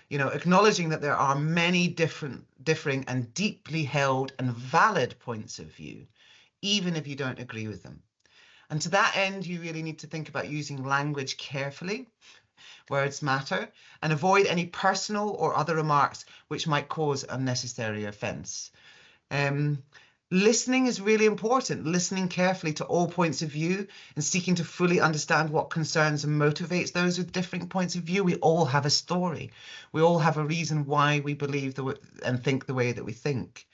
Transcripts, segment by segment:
You know, acknowledging that there are many differing and deeply held and valid points of view, even if you don't agree with them. And to that end, you really need to think about using language carefully. Words matter, and avoid any personal or other remarks which might cause unnecessary offence. Listening is really important, listening carefully to all points of view and seeking to fully understand what concerns and motivates those with different points of view. We all have a story. We all have a reason why we believe and think the way that we think.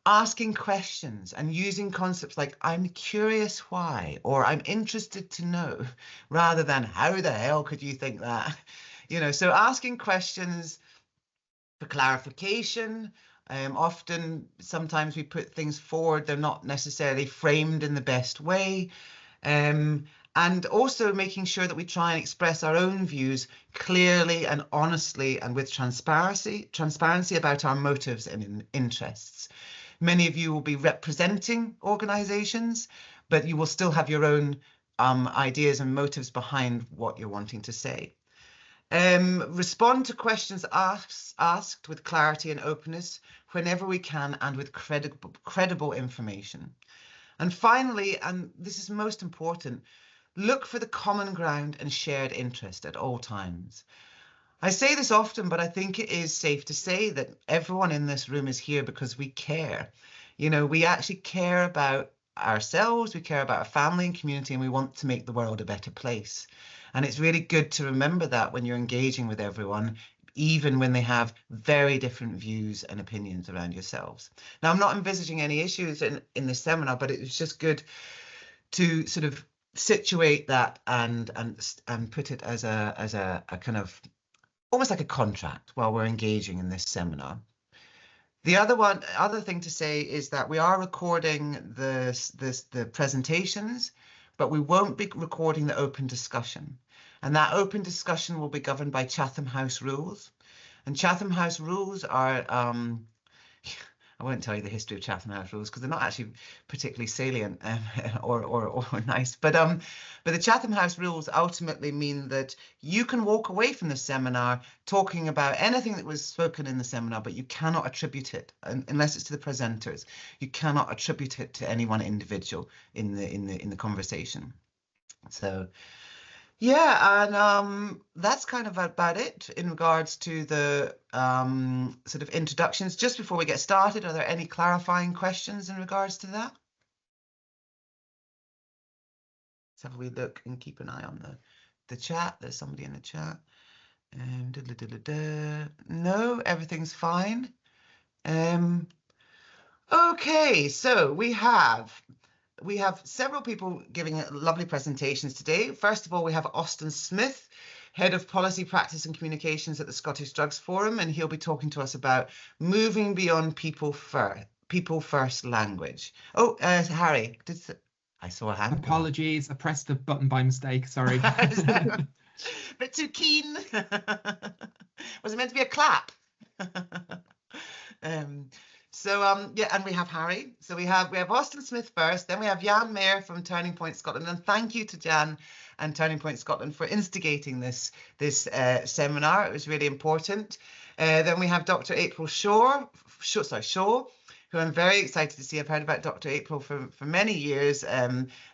Asking questions and using concepts like "I'm curious why" or "I'm interested to know," rather than "how the hell could you think that?" You know, so asking questions for clarification. Sometimes we put things forward, they're not necessarily framed in the best way. And also making sure that we try and express our own views clearly and honestly and with transparency about our motives and interests. Many of you will be representing organisations, but you will still have your own ideas and motives behind what you're wanting to say. Respond to questions asked with clarity and openness whenever we can and with credible information. And finally, and this is most important, look for the common ground and shared interest at all times. I say this often, but I think it is safe to say that everyone in this room is here because we care. You know, we actually care about ourselves, we care about our family and community, and we want to make the world a better place. And it's really good to remember that when you're engaging with everyone, even when they have very different views and opinions around yourselves. Now, I'm not envisaging any issues in this seminar, but it was just good to sort of situate that and put it as a kind of almost like a contract while we're engaging in this seminar. The other thing to say is that we are recording the presentations, but we won't be recording the open discussion. And that open discussion will be governed by Chatham House rules. And Chatham House rules are, I won't tell you the history of Chatham House rules because they're not actually particularly salient or nice. But the Chatham House rules ultimately mean that you can walk away from the seminar talking about anything that was spoken in the seminar, but you cannot attribute it unless it's to the presenters. You cannot attribute it to any one individual in the conversation. So. Yeah, and that's kind of about it in regards to the sort of introductions. Just before we get started, are there any clarifying questions in regards to that? Let's have a wee look and keep an eye on the chat. There's somebody in the chat. No, everything's fine. Okay, so we have several people giving lovely presentations today. First of all, we have Austin Smith, Head of Policy, Practice and Communications at the Scottish Drugs Forum, and he'll be talking to us about moving beyond people first language. Oh, Harry, I saw a hand. Apologies, I pressed the button by mistake, sorry. Bit too keen. Was it meant to be a clap? Yeah, and we have Harry. So we have Austin Smith first, then we have Jan Mayer from Turning Point Scotland, and thank you to Jan and Turning Point Scotland for instigating this seminar. It was really important. Then we have Dr. April Shaw, who I'm very excited to see. I've heard about Dr. April for many years,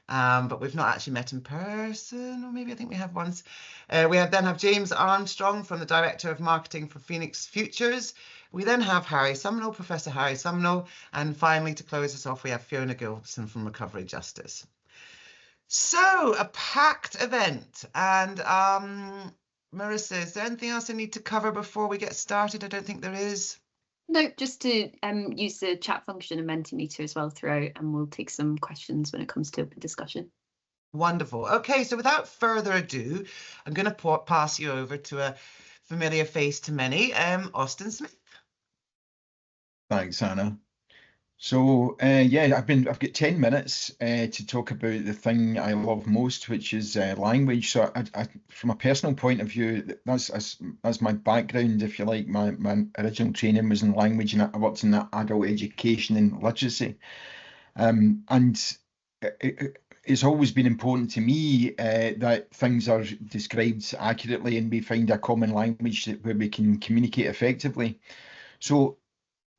but we've not actually met in person, or maybe I think we have once. We then have James Armstrong from the Director of Marketing for Phoenix Futures. We then have Professor Harry Sumnall, and finally, to close us off, we have Fiona Gilson from Recovery Justice. So, a packed event. And Marissa, is there anything else I need to cover before we get started? I don't think there is. No, just to use the chat function and Mentimeter as well throughout, and we'll take some questions when it comes to open discussion. Wonderful. Okay, so without further ado, I'm going to pass you over to a familiar face to many, Austin Smith. Thanks, Anna. So yeah, I've got 10 minutes to talk about the thing I love most, which is language. So I, from a personal point of view, that's my background, if you like. My original training was in language, and I worked in adult education and literacy. And it's always been important to me that things are described accurately and we find a common language where we can communicate effectively. So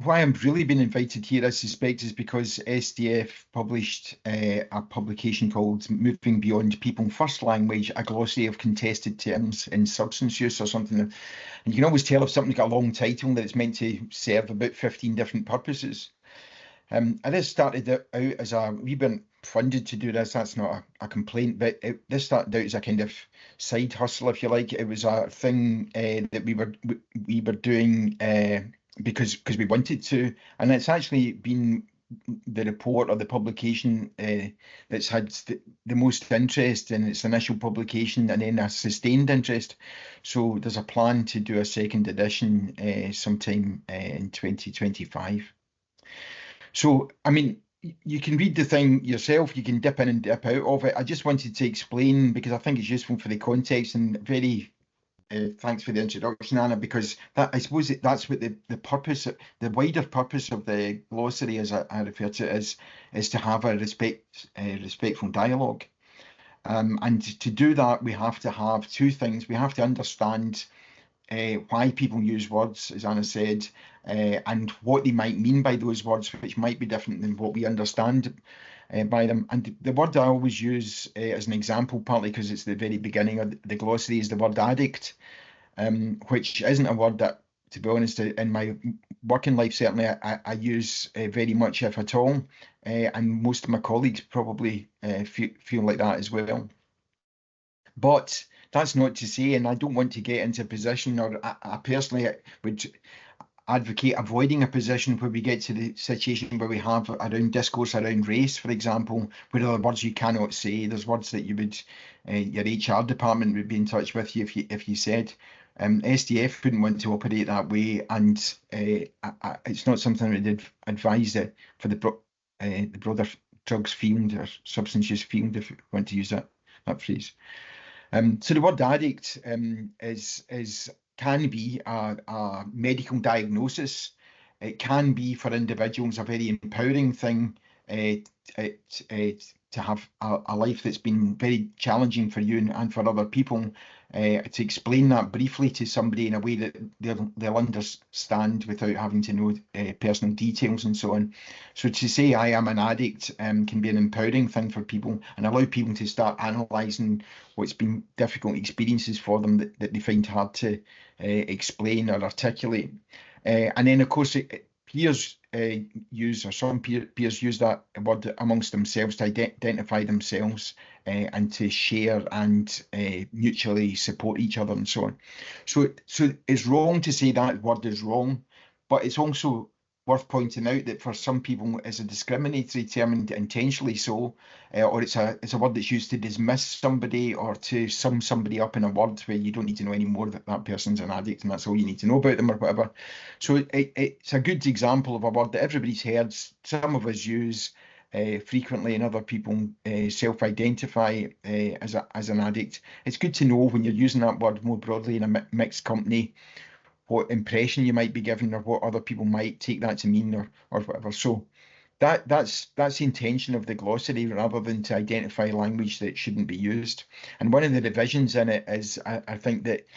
why I'm really been invited here, I suspect, is because SDF published a publication called Moving Beyond People First Language, a glossary of contested terms in substance use or something. And you can always tell if something's got a long title that it's meant to serve about 15 different purposes. I just started out as we've been funded to do this. That's not a complaint, but this started out as a kind of side hustle, if you like. It was a thing that we were doing because we wanted to, and it's actually been the report or the publication that's had the most interest in its initial publication, and then a sustained interest. So there's a plan to do a second edition sometime in 2025. So, I mean, you can read the thing yourself, you can dip in and dip out of it. I just wanted to explain because I think it's useful for the context, and very thanks for the introduction, Anna, because I suppose that's what the purpose, the wider purpose of the glossary, as I refer to it, is to have a respectful dialogue. And to do that, we have to have two things. We have to understand why people use words, as Anna said, and what they might mean by those words, which might be different than what we understand by them. And the word I always use as an example, partly because it's the very beginning of the glossary, is the word addict, which isn't a word that, to be honest, in my working life, certainly I use very much, if at all, and most of my colleagues probably feel like that as well. But that's not to say, and I don't want to get into a position, or I personally would advocate avoiding a position where we get to the situation where we have around discourse around race, for example, where there are words you cannot say. There's words that you would, your HR department would be in touch with you if you said. SDF wouldn't want to operate that way, and it's not something we did advise for the broader drugs field or substance use field, if you want to use that phrase. So the word addict can be a medical diagnosis. It can be, for individuals, a very empowering thing to have a life that's been very challenging for you and for other people. To explain that briefly to somebody in a way that they'll understand without having to know personal details and so on. So to say I am an addict can be an empowering thing for people and allow people to start analysing what's been difficult experiences for them that they find hard to explain or articulate. And then, of course, peers use, or some peers use that word amongst themselves to identify themselves and to share and mutually support each other and so on. So it's wrong to say that word is wrong, but it's also worth pointing out that for some people it's a discriminatory term, and intentionally so, or it's a word that's used to dismiss somebody or to sum somebody up in a word where you don't need to know any more that person's an addict and that's all you need to know about them or whatever. So it's a good example of a word that everybody's heard, some of us use frequently, and other people self-identify as an addict. It's good to know when you're using that word more broadly in a mixed company what impression you might be given, or what other people might take that to mean, or whatever. So that's the intention of the glossary, rather than to identify language that shouldn't be used. And one of the divisions in it is, I think that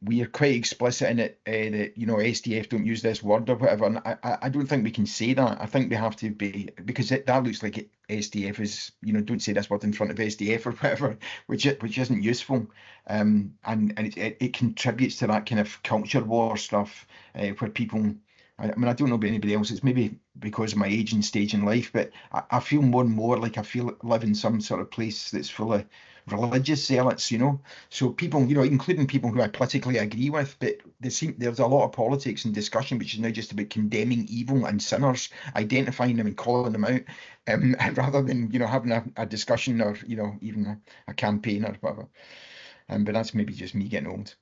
we are quite explicit in it that, you know, SDF don't use this word or whatever. And I don't think we can say that. I think we have to be, because that looks like SDF is, you know, don't say this word in front of SDF or whatever, which isn't useful. And it contributes to that kind of culture war stuff where people, I mean, I don't know about anybody else. It's maybe because of my age and stage in life, but I feel more and more like I live in some sort of place that's full of religious zealots, you know. So people, you know, including people who I politically agree with, but there's a lot of politics and discussion which is now just about condemning evil and sinners, identifying them and calling them out, rather than, you know, having a discussion or, you know, even a campaign or whatever. But that's maybe just me getting old.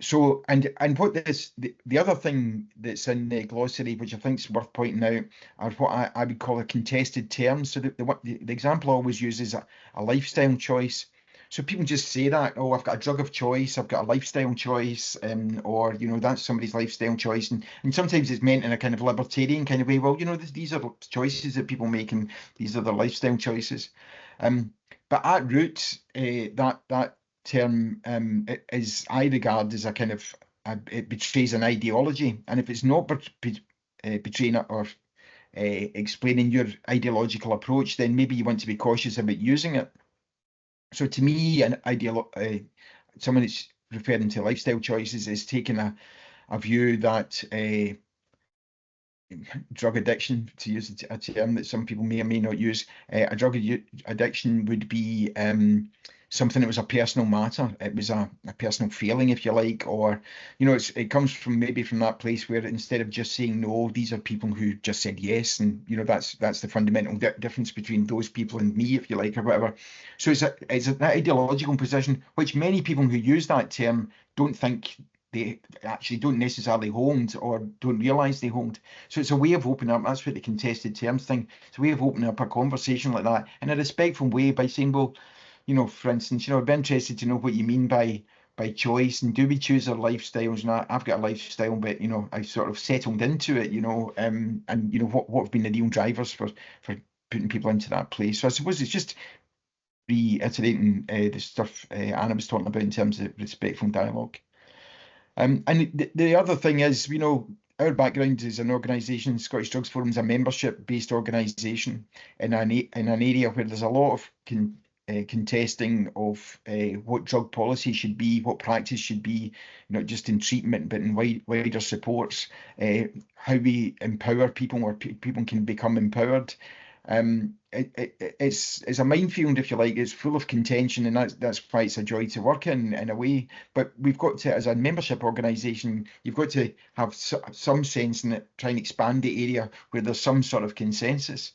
So what the other thing that's in the glossary, which I think is worth pointing out, are what I would call a contested terms. So the example I always use is a lifestyle choice. So people just say that, oh, I've got a drug of choice, I've got a lifestyle choice, or, you know, that's somebody's lifestyle choice. And sometimes it's meant in a kind of libertarian kind of way. Well, you know, these are choices that people make, and these are their lifestyle choices. But at root, that term is, I regard as a kind of, it betrays an ideology, and if it's not betraying it or explaining your ideological approach, then maybe you want to be cautious about using it. So to me, someone that's referring to lifestyle choices is taking a view that drug addiction, to use a term that some people may or may not use, a drug addiction would be something that was a personal matter. It was a personal feeling, if you like, or, you know, it comes from maybe from that place where instead of just saying no, these are people who just said yes, and, you know, that's the fundamental difference between those people and me, if you like, or whatever. So it's an ideological position which many people who use that term don't think they actually don't necessarily hold or don't realise they hold. So it's a way of opening up. That's what the contested terms thing. It's a way of opening up a conversation like that in a respectful way by saying, well, you know, for instance, you know, I'd be interested to know what you mean by choice, and do we choose our lifestyles? And I've got a lifestyle, but, you know, I've sort of settled into it, you know, and you know, what have been the real drivers for putting people into that place. So I suppose it's just reiterating the stuff Anna was talking about in terms of respectful dialogue. And the other thing is, you know, our background is an organisation, Scottish Drugs Forum is a membership-based organisation in an area where there's a lot of contesting of what drug policy should be, what practice should be, not just in treatment, but in wider supports, how we empower people, or people can become empowered. It's a minefield, if you like. It's full of contention, and that's why it's a joy to work in a way. But we've got to, as a membership organisation, you've got to have some sense in it, try and expand the area where there's some sort of consensus.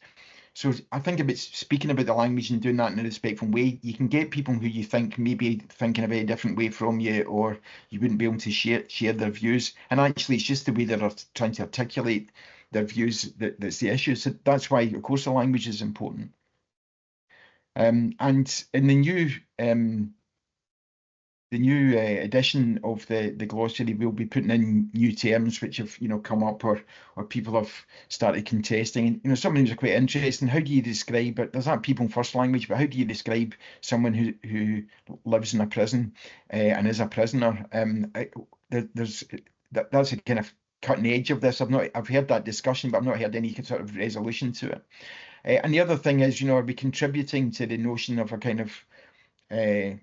So I think about speaking about the language and doing that in a respectful way, you can get people who you think maybe think in a very different way from you, or you wouldn't be able to share their views. And actually, it's just the way they're trying to articulate their views that's the issue. So that's why, of course, the language is important. And in the new edition of the glossary, we'll be putting in new terms which have, you know, come up or people have started contesting. And, you know, some of them are quite interesting. How do you describe it? There's that people first language, but how do you describe someone who lives in a prison and is a prisoner? That's a kind of cutting edge of this. I've heard that discussion, but I've not heard any sort of resolution to it. And the other thing is, you know, are we contributing to the notion of a kind of a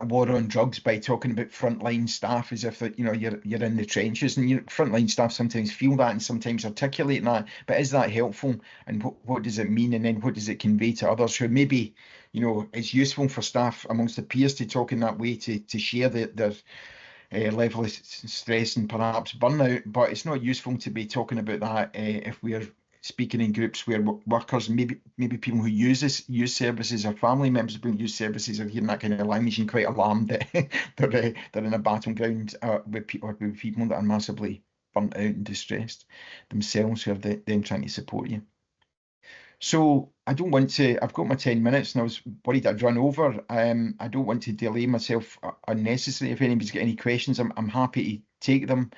war on drugs by talking about frontline staff as if, you know, you're in the trenches, and your frontline staff sometimes feel that and sometimes articulate that, but is that helpful, and what does it mean, and then what does it convey to others who maybe, you know, it's useful for staff amongst the peers to talk in that way, to share their level of stress and perhaps burnout, but it's not useful to be talking about that if we're speaking in groups where workers, maybe people who use services, or family members who use services, are hearing that kind of language and quite alarmed that they're in a battleground with people that are massively burnt out and distressed themselves, who are then trying to support you. So I don't want to, I've got my 10 minutes and I was worried I'd run over. I don't want to delay myself unnecessarily. If anybody's got any questions, I'm happy to take them.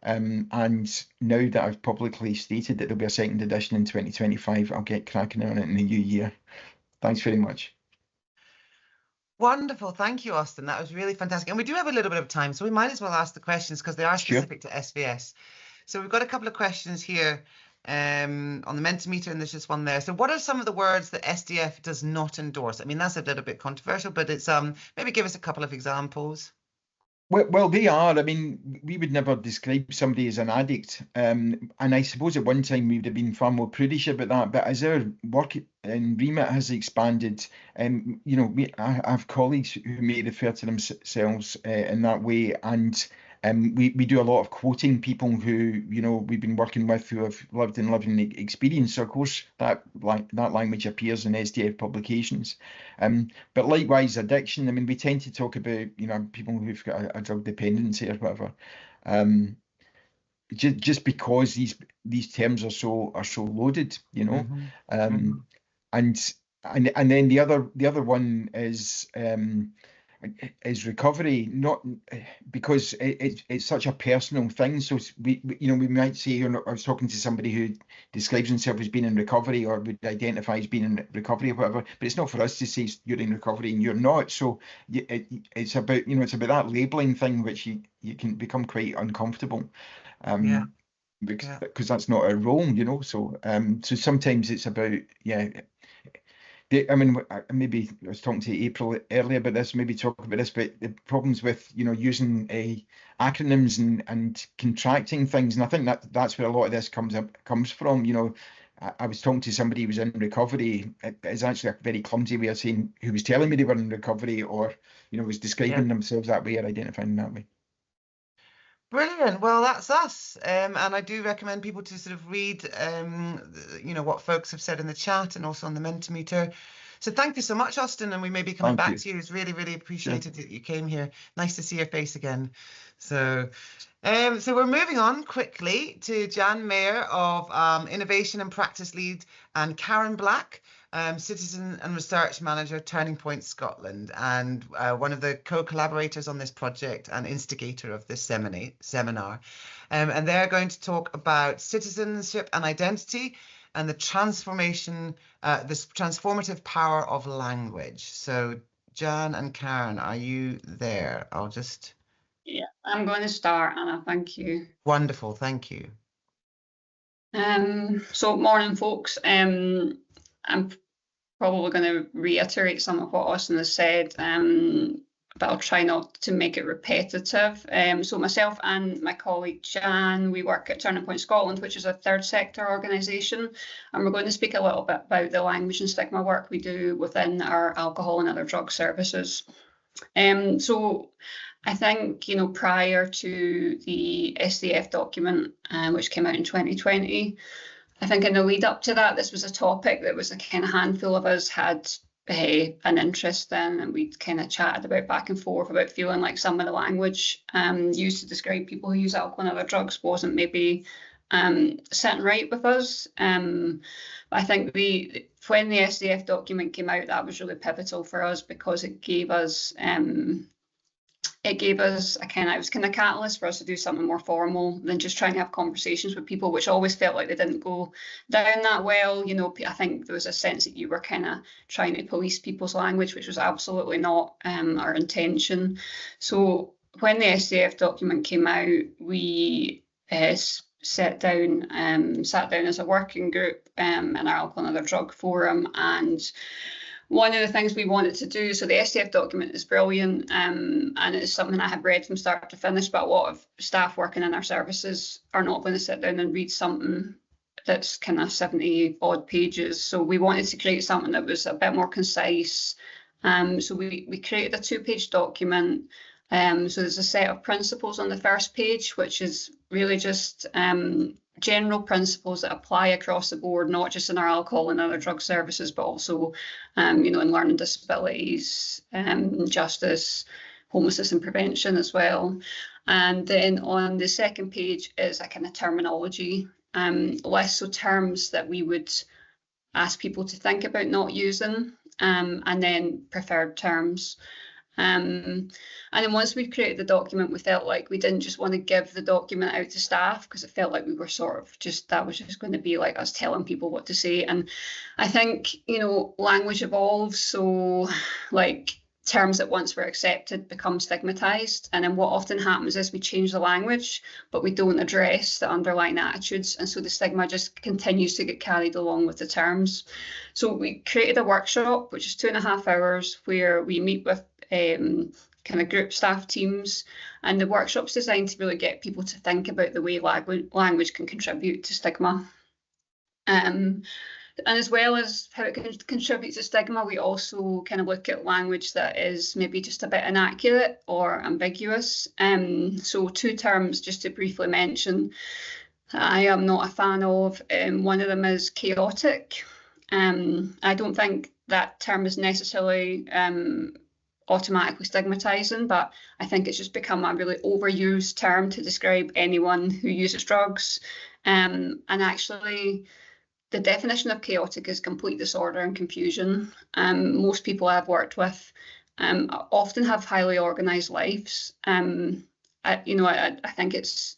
And now that I've publicly stated that there'll be a second edition in 2025, I'll get cracking on it in the new year. Thanks very much. Wonderful. Thank you, Austin. That was really fantastic. And we do have a little bit of time, so we might as well ask the questions because they are specific to SVS. So we've got a couple of questions here on the Mentimeter, and there's just one there. So what are some of the words that SDF does not endorse? I mean, that's a little bit controversial, but it's maybe give us a couple of examples. Well, they are. I mean, we would never describe somebody as an addict. And I suppose at one time we would have been far more prudish about that. But as our work in remit has expanded, you know, I have colleagues who may refer to themselves in that way. And we do a lot of quoting people who, you know, we've been working with, who have lived and living experience. So of course that language appears in SDF publications. But likewise, addiction. I mean, we tend to talk about, you know, people who've got a drug dependency or whatever. Just because these terms are so loaded, you know. And then the other one is is recovery, not because it's such a personal thing. So we might say, I was talking to somebody who describes himself as being in recovery or would identify as being in recovery or whatever, but it's not for us to say you're in recovery and you're not. So it's about, it's about that labeling thing, which you can become quite uncomfortable. Because that's not our role, so so sometimes it's about, I mean, maybe I was talking to April earlier about this, maybe talk about this, but the problems with, using acronyms and contracting things. And I think that's where a lot of this comes from. I was talking to somebody who was in recovery. It's actually a very clumsy way of saying who was telling me they were in recovery, or, was describing themselves that way or identifying that way. Brilliant. Well, that's us. And I do recommend people to sort of read, what folks have said in the chat and also on the Mentimeter. So thank you so much, Austin. And we may be coming back to you. It's really, really appreciated that you came here. Nice to see your face again. So we're moving on quickly to Jan Mayer of Innovation and Practice Lead, and Karen Black, Citizen and Research Manager, Turning Point Scotland, and one of the co-collaborators on this project and instigator of this seminar. And they're going to talk about citizenship and identity and the this transformative power of language. So Jan and Karen, are you there? Yeah, I'm going to start, Anna. Thank you. Wonderful, thank you. So morning, folks. I'm probably going to reiterate some of what Austin has said, but I'll try not to make it repetitive. So myself and my colleague Jan, we work at Turning Point Scotland, which is a third sector organisation, and we're going to speak a little bit about the language and stigma work we do within our alcohol and other drug services. So I think, prior to the SDF document, which came out in 2020, I think in the lead up to that, this was a topic that was a kind of handful of us had an interest in, and we kind of chatted about back and forth about feeling like some of the language used to describe people who use alcohol and other drugs wasn't maybe sitting right with us. I think when the SDF document came out, that was really pivotal for us, because it gave us it was kind of catalyst for us to do something more formal than just trying to have conversations with people, which always felt like they didn't go down that well. I think there was a sense that you were kind of trying to police people's language, which was absolutely not our intention. So when the SDF document came out, we sat down as a working group in our Alcohol and Other Drug Forum, and one of the things we wanted to do, so the SDF document is brilliant, and it's something I have read from start to finish, but a lot of staff working in our services are not going to sit down and read something that's kind of 70 odd pages. So we wanted to create something that was a bit more concise. So we created a 2-page document. So there's a set of principles on the first page, which is really just general principles that apply across the board, not just in our alcohol and other drug services, but also, in learning disabilities, justice, homelessness and prevention as well. And then on the second page is a kind of terminology list, so terms that we would ask people to think about not using, and then preferred terms. And then once we created the document, we felt like we didn't just want to give the document out to staff, because it felt like we were sort of that was just going to be like us telling people what to say. And I think, language evolves. So like terms that once were accepted become stigmatized. And then what often happens is we change the language, but we don't address the underlying attitudes. And so the stigma just continues to get carried along with the terms. So we created a workshop, which is 2.5 hours, where we meet with kind of group staff teams, and the workshop's designed to really get people to think about the way language can contribute to stigma. And as well as how it can contribute to stigma, we also kind of look at language that is maybe just a bit inaccurate or ambiguous. So 2 terms just to briefly mention, I am not a fan of. One of them is chaotic. I don't think that term is necessarily automatically stigmatizing, but I think it's just become a really overused term to describe anyone who uses drugs. And actually, the definition of chaotic is complete disorder and confusion. Most people I've worked with often have highly organised lives. I think it's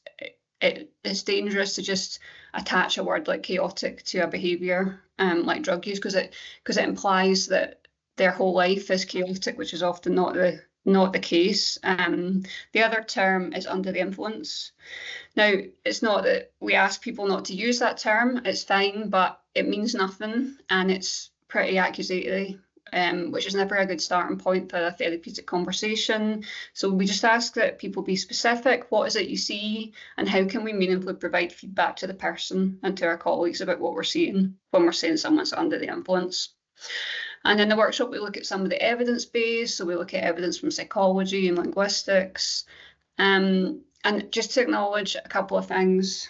dangerous to just attach a word like chaotic to a behaviour like drug use, because it implies that their whole life is chaotic, which is often not the case. The other term is under the influence. Now, it's not that we ask people not to use that term, it's fine, but it means nothing and it's pretty accusatory, which is never a good starting point for a therapeutic conversation. So we just ask that people be specific. What is it you see, and how can we meaningfully provide feedback to the person and to our colleagues about what we're seeing when we're saying someone's under the influence? And in the workshop, we look at some of the evidence base. So we look at evidence from psychology and linguistics. And just to acknowledge a couple of things.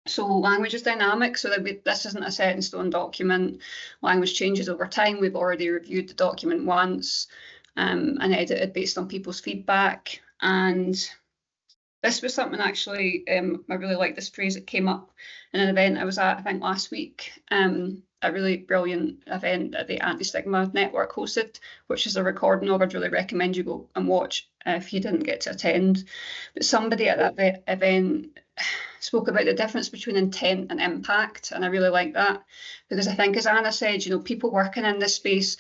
So language is dynamic, so that this isn't a set in stone document. Language changes over time. We've already reviewed the document once and edited based on people's feedback. And this was something actually, I really like this phrase. It came up in an event I was at, I think last week, a really brilliant event that the Anti-Stigma Network hosted, which is a recording of. I'd really recommend you go and watch if you didn't get to attend. But somebody at that event spoke about the difference between intent and impact, and I really like that, because I think, as Anna said, people working in this space,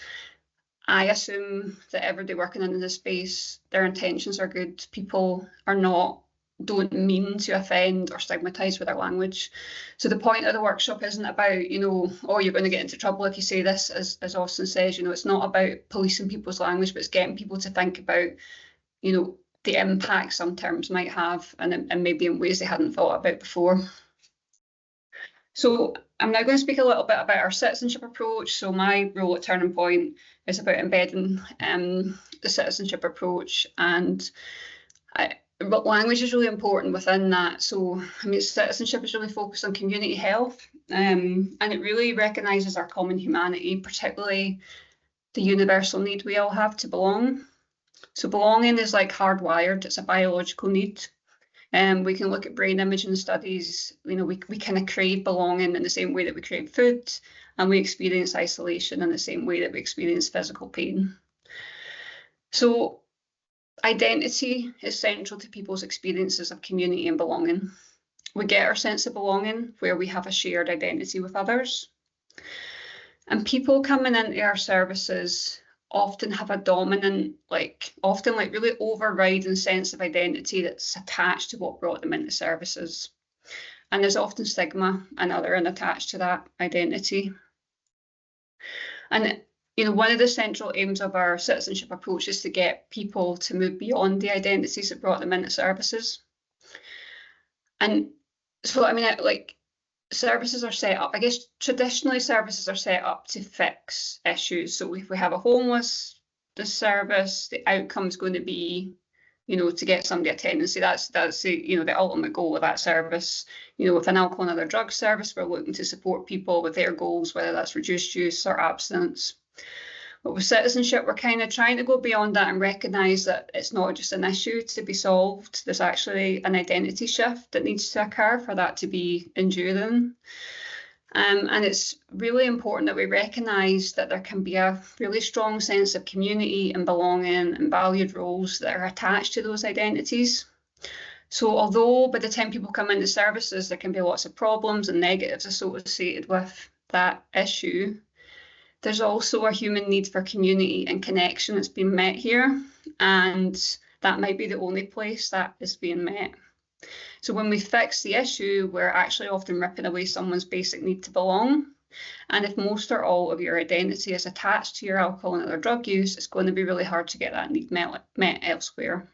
I assume that everybody working in this space, their intentions are good. People don't mean to offend or stigmatise with their language. So the point of the workshop isn't about, oh, you're going to get into trouble if you say this, as Austin says. It's not about policing people's language, but it's getting people to think about, the impact some terms might have, and maybe in ways they hadn't thought about before. So I'm now going to speak a little bit about our citizenship approach. So my role at Turning Point is about embedding the citizenship approach, and language is really important within that. So, citizenship is really focused on community health, and it really recognises our common humanity, particularly the universal need we all have to belong. So belonging is like hardwired, it's a biological need. We can look at brain imaging studies, we kind of crave belonging in the same way that we crave food, and we experience isolation in the same way that we experience physical pain. So identity is central to people's experiences of community and belonging. We get our sense of belonging where we have a shared identity with others. And people coming into our services often have a dominant, really overriding sense of identity that's attached to what brought them into services. And there's often stigma and othering attached to that identity. And one of the central aims of our citizenship approach is to get people to move beyond the identities that brought them into services. And so, services are set up, I guess traditionally services are set up to fix issues. So if we have a homeless service, the outcome is going to be, to get somebody a tenancy. That's the ultimate goal of that service. With an alcohol and other drug service, we're looking to support people with their goals, whether that's reduced use or abstinence. But with citizenship, we're kind of trying to go beyond that and recognise that it's not just an issue to be solved. There's actually an identity shift that needs to occur for that to be enduring. And it's really important that we recognise that there can be a really strong sense of community and belonging and valued roles that are attached to those identities. So although by the time people come into services, there can be lots of problems and negatives associated with that issue, there's also a human need for community and connection that's been met here, and that might be the only place that is being met. So when we fix the issue, we're actually often ripping away someone's basic need to belong. And if most or all of your identity is attached to your alcohol and other drug use, it's going to be really hard to get that need met elsewhere.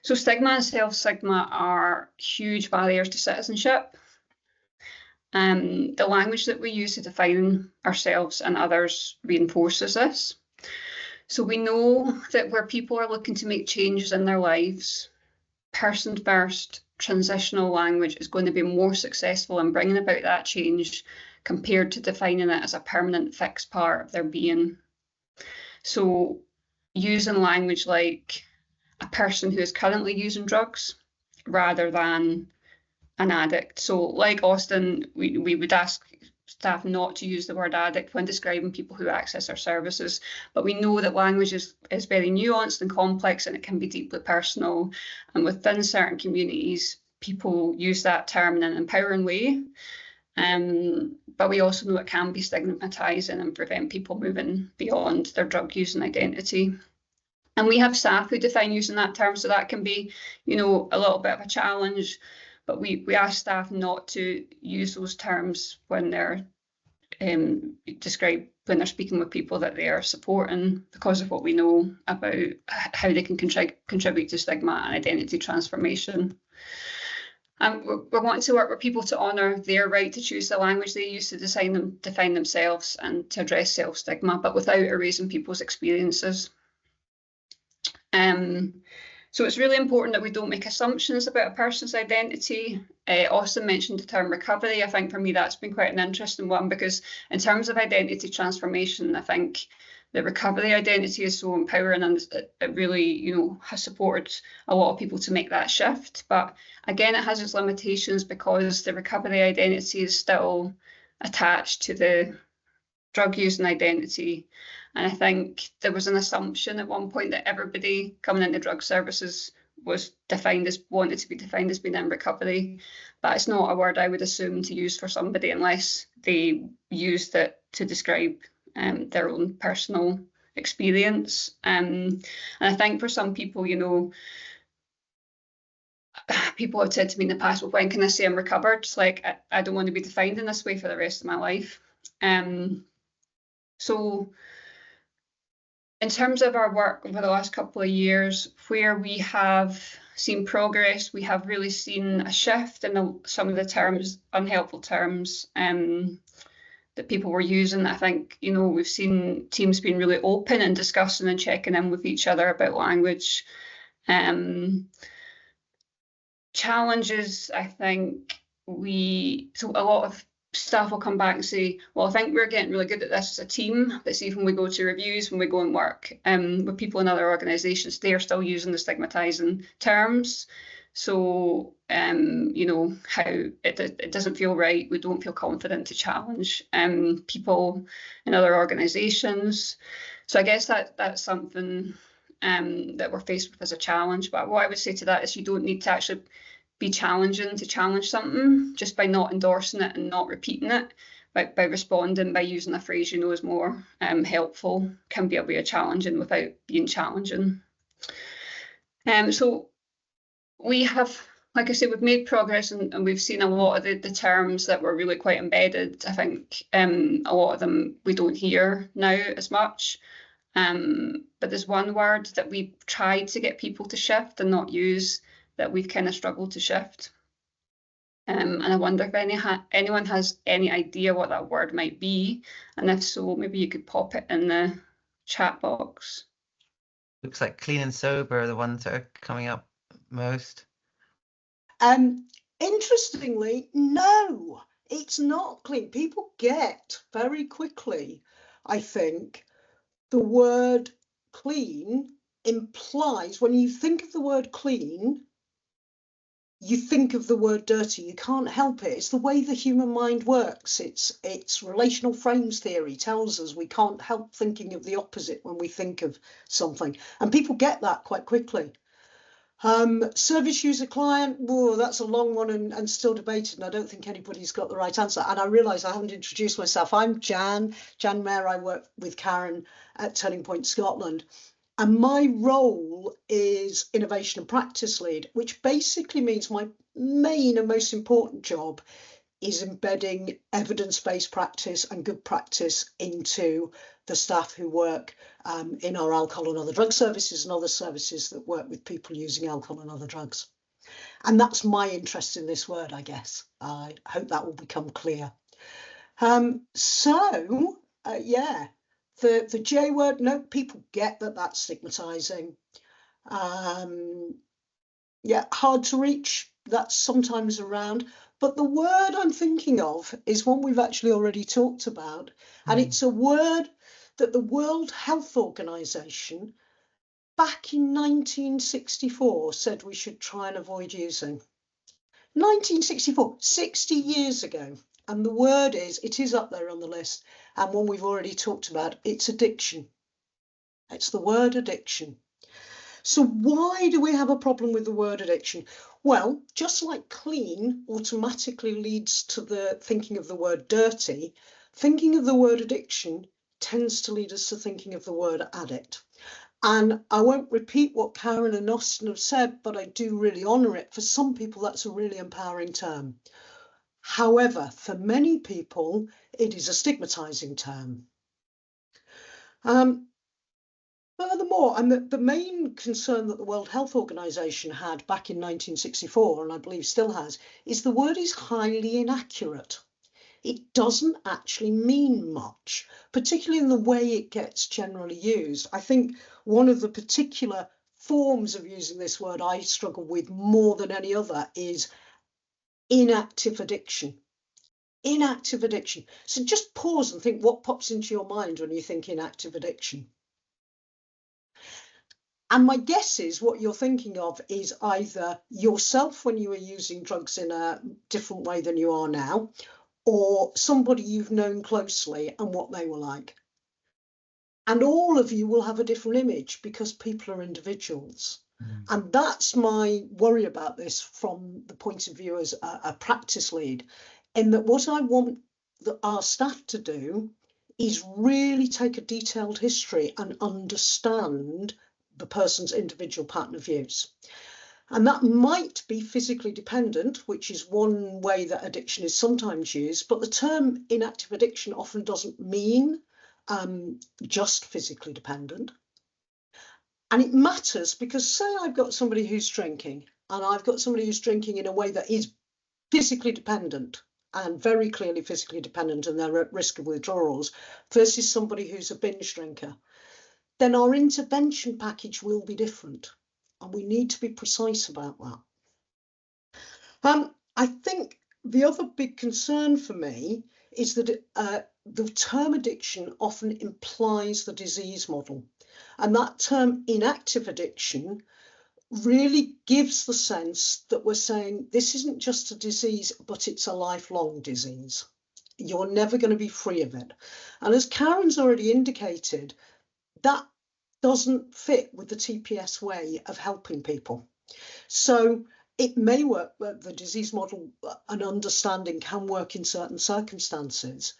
So stigma and self-stigma are huge barriers to citizenship. The language that we use to define ourselves and others reinforces this. So we know that where people are looking to make changes in their lives, person-first transitional language is going to be more successful in bringing about that change compared to defining it as a permanent fixed part of their being. So using language like a person who is currently using drugs rather than an addict. So like Austin, we would ask staff not to use the word addict when describing people who access our services. But we know that language is very nuanced and complex, and it can be deeply personal. And within certain communities, people use that term in an empowering way. But we also know it can be stigmatising and prevent people moving beyond their drug using identity. And we have staff who define using that term, so that can be, you know, a little bit of a challenge. But we ask staff not to use those terms when they're when they're speaking with people that they are supporting, because of what we know about how they can contribute to stigma and identity transformation. We're wanting to work with people to honour their right to choose the language they use to define themselves and to address self-stigma, but without erasing people's experiences. So it's really important that we don't make assumptions about a person's identity. Austin mentioned the term recovery. I think for me that's been quite an interesting one, because in terms of identity transformation, I think the recovery identity is so empowering, and it really, you know, has supported a lot of people to make that shift. But again, it has its limitations because the recovery identity is still attached to the drug using identity. And I think there was an assumption at one point that everybody coming into drug services was wanted to be defined as being in recovery. But it's not a word I would assume to use for somebody unless they used it to describe their own personal experience. And I think for some people, you know, people have said to me in the past, well, when can I say I'm recovered? It's like, I don't want to be defined in this way for the rest of my life. So in terms of our work over the last couple of years, where we have seen progress, we have really seen a shift in some of the terms, unhelpful terms that people were using. I think, you know, we've seen teams being really open and discussing and checking in with each other about language. Challenges, I think so a lot of staff will come back and say, well, I think we're getting really good at this as a team, but see, when we go to reviews, when we go and work with people in other organisations, they're still using the stigmatising terms. So, you know, how it doesn't feel right. We don't feel confident to challenge people in other organisations. So I guess that's something that we're faced with as a challenge. But what I would say to that is you don't need to actually be challenging to challenge something. Just by not endorsing it and not repeating it, by responding, by using a phrase you know is more helpful, can be a way of challenging without being challenging. So we have, like I said, we've made progress, and we've seen a lot of the terms that were really quite embedded. I think a lot of them we don't hear now as much. But there's one word that we tried to get people to shift and not use that we've kind of struggled to shift. And I wonder if anyone has any idea what that word might be. And if so, maybe you could pop it in the chat box. Looks like clean and sober are the ones that are coming up most. Interestingly, no, it's not clean. People get very quickly, I think, the word clean implies, when you think of the word clean, you think of the word dirty. You can't help it. It's the way the human mind works. It's relational frames theory tells us we can't help thinking of the opposite when we think of something. And people get that quite quickly. Service user client, whoa, that's a long one and still debated, and I don't think anybody's got the right answer. And I realise I haven't introduced myself. I'm Jan Mayer. I work with Karen at Turning Point Scotland. And my role is innovation and practice lead, which basically means my main and most important job is embedding evidence-based practice and good practice into the staff who work in our alcohol and other drug services and other services that work with people using alcohol and other drugs. And that's my interest in this word, I guess. I hope that will become clear. Yeah. The J word, no, people get that that's stigmatizing. Yeah, hard to reach, that's sometimes around. But the word I'm thinking of is one we've actually already talked about. And it's a word that the World Health Organization back in 1964 said we should try and avoid using. 1964, 60 years ago. and the word it is up there on the list, and one we've already talked about, it's addiction. It's the word addiction. So why do we have a problem with the word addiction? Well, just like clean automatically leads to the thinking of the word dirty, thinking of the word addiction tends to lead us to thinking of the word addict. And I won't repeat what Karen and Austin have said, but I do really honour it. For some people, that's a really empowering term. However, for many people, it is a stigmatising term. Furthermore, and the main concern that the World Health Organization had back in 1964, and I believe still has, is the word is highly inaccurate. It doesn't actually mean much, particularly in the way it gets generally used. I think one of the particular forms of using this word I struggle with more than any other is inactive addiction. Inactive addiction. So just pause and think what pops into your mind when you think inactive addiction. And my guess is what you're thinking of is either yourself when you were using drugs in a different way than you are now, or somebody you've known closely and what they were like. And all of you will have a different image because people are individuals. And that's my worry about this from the point of view as a practice lead, in that what I want our staff to do is really take a detailed history and understand the person's individual pattern of use. And that might be physically dependent, which is one way that addiction is sometimes used, but the term inactive addiction often doesn't mean just physically dependent. And it matters because say I've got somebody who's drinking and I've got somebody who's drinking in a way that is physically dependent and very clearly physically dependent and they're at risk of withdrawals versus somebody who's a binge drinker, then our intervention package will be different. And we need to be precise about that. I think the other big concern for me is that the term addiction often implies the disease model. And that term inactive addiction really gives the sense that we're saying this isn't just a disease, but it's a lifelong disease. You're never going to be free of it. And as Karen's already indicated, that doesn't fit with the TPS way of helping people. So it may work, but the disease model and understanding can work in certain circumstances.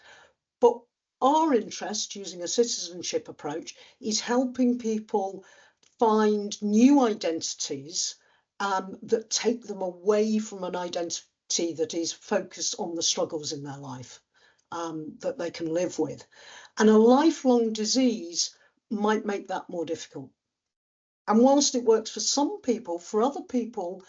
But our interest, using a citizenship approach, is helping people find new identities that take them away from an identity that is focused on the struggles in their life that they can live with. And a lifelong disease might make that more difficult. And whilst it works for some people, for other people,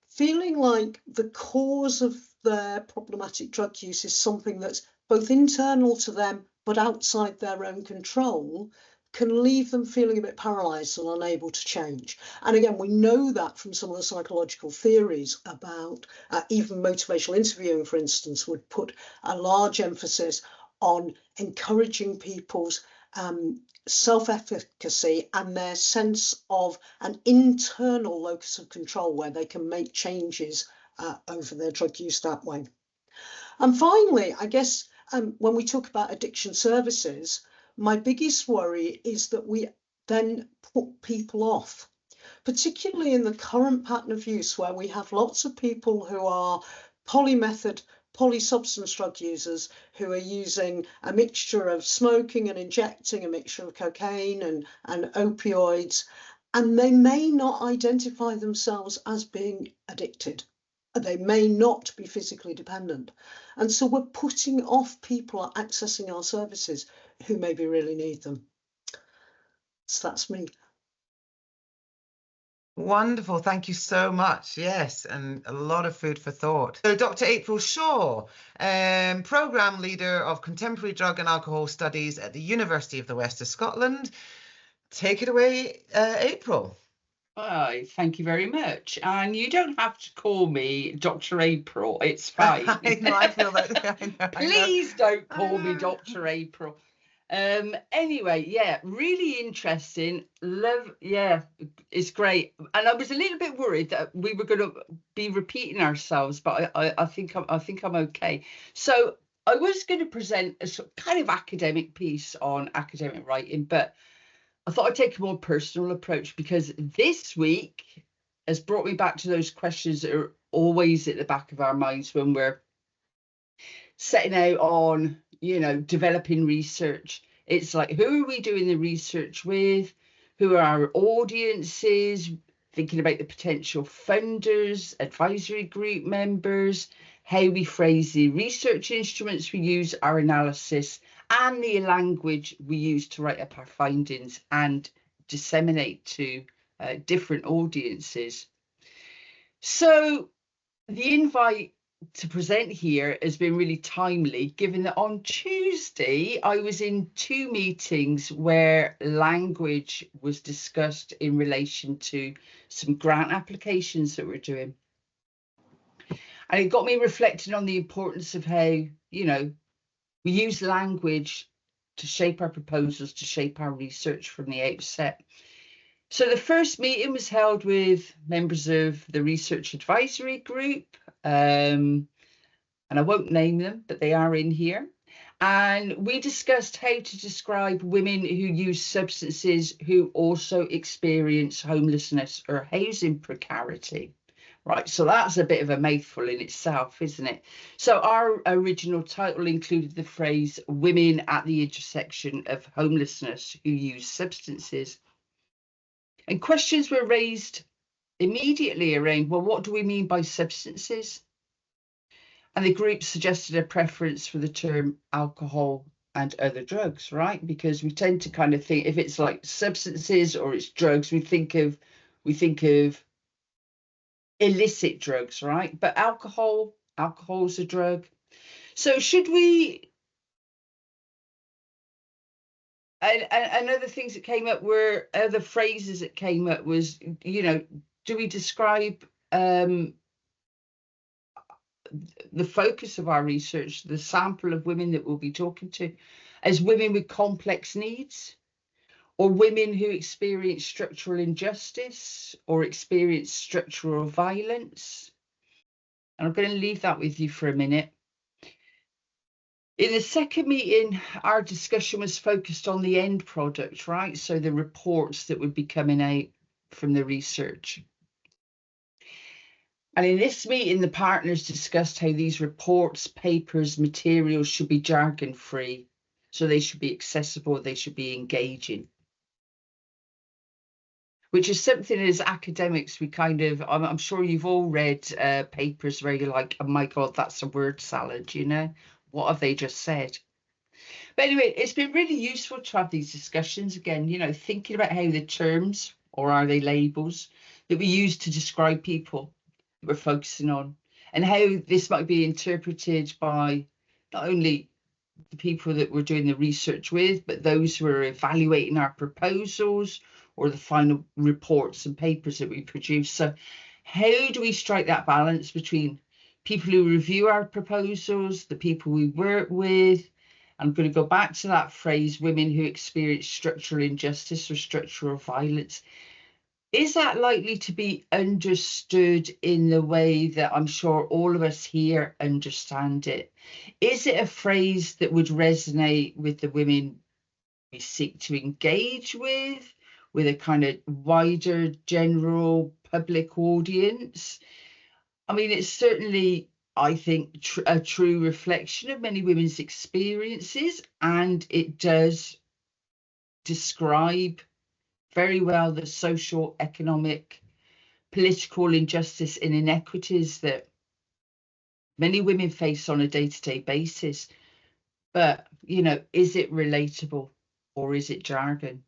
feeling like the cause of their problematic drug use is something that's both internal to them but outside their own control can leave them feeling a bit paralysed and unable to change. And again, we know that from some of the psychological theories about even motivational interviewing, for instance, would put a large emphasis on encouraging people's self-efficacy and their sense of an internal locus of control where they can make changes over their drug use that way. And finally, I guess when we talk about addiction services, my biggest worry is that we then put people off, particularly in the current pattern of use where we have lots of people who are polymethod, polysubstance drug users who are using a mixture of smoking and injecting, a mixture of cocaine and opioids, and they may not identify themselves as being addicted. They may not be physically dependent. And so we're putting off people accessing our services who maybe really need them. So that's me. Wonderful. Thank you so much. Yes, and a lot of food for thought. So Dr. April Shaw, Programme Leader of Contemporary Drug and Alcohol Studies at the University of the West of Scotland. Take it away, April. Oh, thank you very much. And you don't have to call me Dr. April. It's fine. I know, I feel that. I know. Please don't call me Dr. April. Anyway, yeah, really interesting. Love, yeah, it's great. And I was a little bit worried that we were going to be repeating ourselves, but I think I'm okay. So I was going to present a sort of kind of academic piece on academic writing, but I thought I'd take a more personal approach, because this week has brought me back to those questions that are always at the back of our minds when we're setting out on, you know, developing research. It's like, who are we doing the research with? Who are our audiences? Thinking about the potential funders, advisory group members, how we phrase the research instruments we use, our analysis, and the language we use to write up our findings and disseminate to different audiences. So the invite to present here has been really timely, given that on Tuesday I was in 2 meetings where language was discussed in relation to some grant applications that we're doing. And it got me reflecting on the importance of how, you know, we use language to shape our proposals, to shape our research from the outset. So the first meeting was held with members of the Research Advisory Group, and I won't name them, but they are in here. And we discussed how to describe women who use substances who also experience homelessness or housing precarity. Right, so that's a bit of a mouthful in itself, isn't it? So our original title included the phrase "women at the intersection of homelessness who use substances." And questions were raised immediately around, well, what do we mean by substances? And the group suggested a preference for the term alcohol and other drugs, right? Because we tend to kind of think, if it's like substances or it's drugs, we think of illicit drugs, right? But alcohol's a drug. So should we, and other things that came up were, other phrases that came up was, you know, do we describe the focus of our research, the sample of women that we'll be talking to, as women with complex needs, or women who experience structural injustice or experience structural violence? And I'm going to leave that with you for a minute. In the second meeting, our discussion was focused on the end product, right? So the reports that would be coming out from the research. And in this meeting, the partners discussed how these reports, papers, materials should be jargon-free. So they should be accessible, they should be engaging. Which is something as academics, we kind of, I'm sure you've all read papers where you're like, oh my God, that's a word salad, you know? What have they just said? But anyway, it's been really useful to have these discussions again, you know, thinking about how the terms, or are they labels, that we use to describe people that we're focusing on, and how this might be interpreted by not only the people that we're doing the research with, but those who are evaluating our proposals or the final reports and papers that we produce. So how do we strike that balance between people who review our proposals, the people we work with? I'm going to go back to that phrase, women who experience structural injustice or structural violence. Is that likely to be understood in the way that I'm sure all of us here understand it? Is it a phrase that would resonate with the women we seek to engage with a kind of wider general public audience? I mean, it's certainly, I think, a true reflection of many women's experiences, and it does describe very well the social, economic, political injustice and inequities that many women face on a day-to-day basis. But, you know, is it relatable or is it jargon?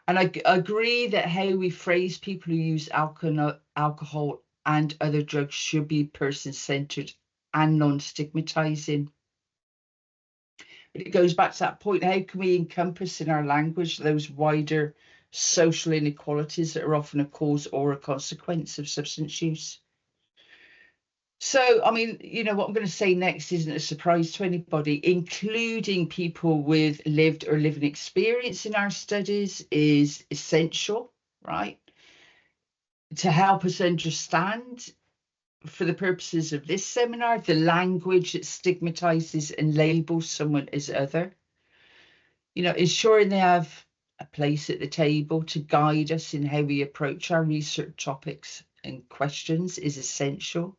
And I agree that how we phrase people who use alcohol and other drugs should be person-centered and non-stigmatizing. But it goes back to that point, how can we encompass in our language those wider social inequalities that are often a cause or a consequence of substance use? So, I mean, you know, what I'm going to say next isn't a surprise to anybody. Including people with lived or living experience in our studies is essential, right? To help us understand for the purposes of this seminar, the language that stigmatizes and labels someone as other. You know, ensuring they have a place at the table to guide us in how we approach our research topics and questions is essential,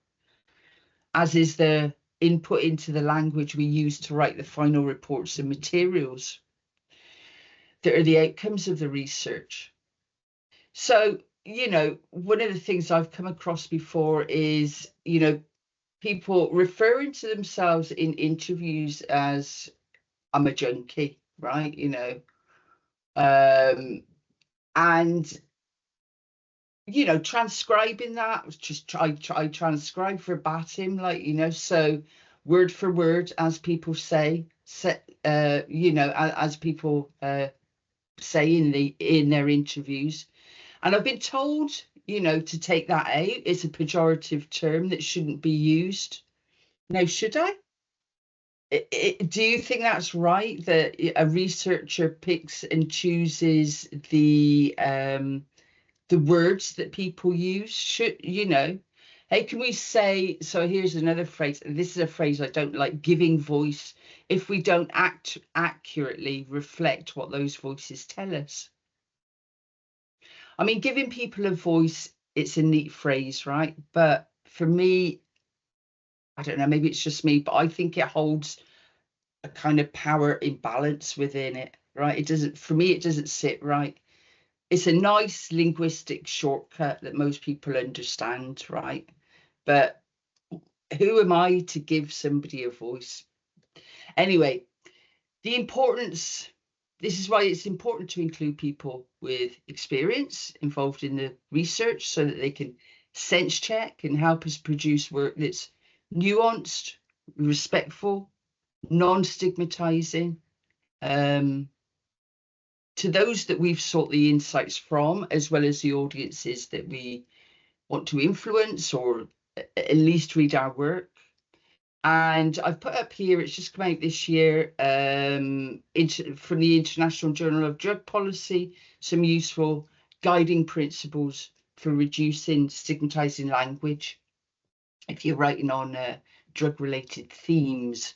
as is the input into the language we use to write the final reports and materials that are the outcomes of the research. So, you know, one of the things I've come across before is, you know, people referring to themselves in interviews as I'm a junkie, right? You know, and, you know, transcribing that, just I transcribe verbatim, like, you know, so word for word, as people say, you know, as people say in their interviews. And I've been told, you know, to take that out. It's a pejorative term that shouldn't be used. Now, should I? Do you think that's right, that a researcher picks and chooses the words that people use? Should, you know, how can we say, so here's another phrase, and this is a phrase I don't like, giving voice, if we don't accurately reflect what those voices tell us? I mean, giving people a voice, it's a neat phrase, right? But for me, I don't know, maybe it's just me, but I think it holds a kind of power imbalance within it, right? It doesn't, for me, it doesn't sit right. It's a nice linguistic shortcut that most people understand, right? But who am I to give somebody a voice? Anyway, the importance, this is why it's important to include people with experience involved in the research so that they can sense check and help us produce work that's nuanced, respectful, non-stigmatizing, to those that we've sought the insights from, as well as the audiences that we want to influence or at least read our work. And I've put up here, it's just come out this year, from the International Journal of Drug Policy, some useful guiding principles for reducing stigmatizing language if you're writing on drug-related themes.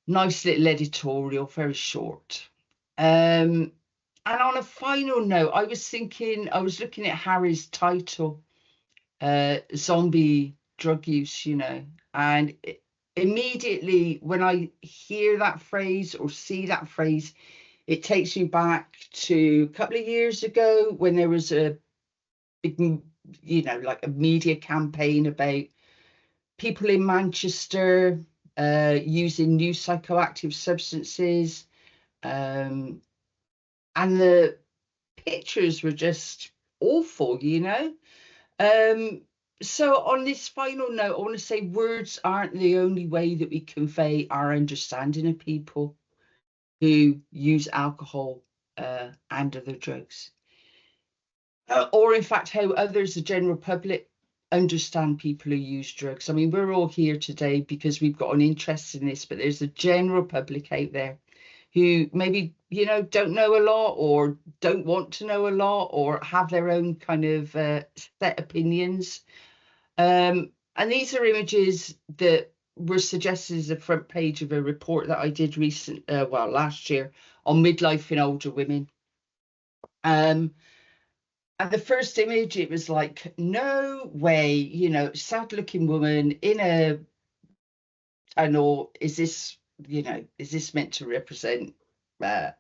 Nice little editorial, very short. And on a final note, I was looking at Harry's title, Zombie Drug Use, you know, and immediately when I hear that phrase or see that phrase, it takes me back to a couple of years ago when there was a big, you know, like a media campaign about people in Manchester using new psychoactive substances, and the pictures were just awful, you know. So on this final note, I want to say words aren't the only way that we convey our understanding of people who use alcohol and other drugs, or in fact how others, the general public, understand people who use drugs. I mean, we're all here today because we've got an interest in this, but there's a general public out there who maybe, you know, don't know a lot or don't want to know a lot or have their own kind of set opinions. And these are images that were suggested as a front page of a report that I did last year on midlife in older women. And the first image, it was like, no way, you know, sad looking woman in a tunnel. Is this, you know, is this meant to represent a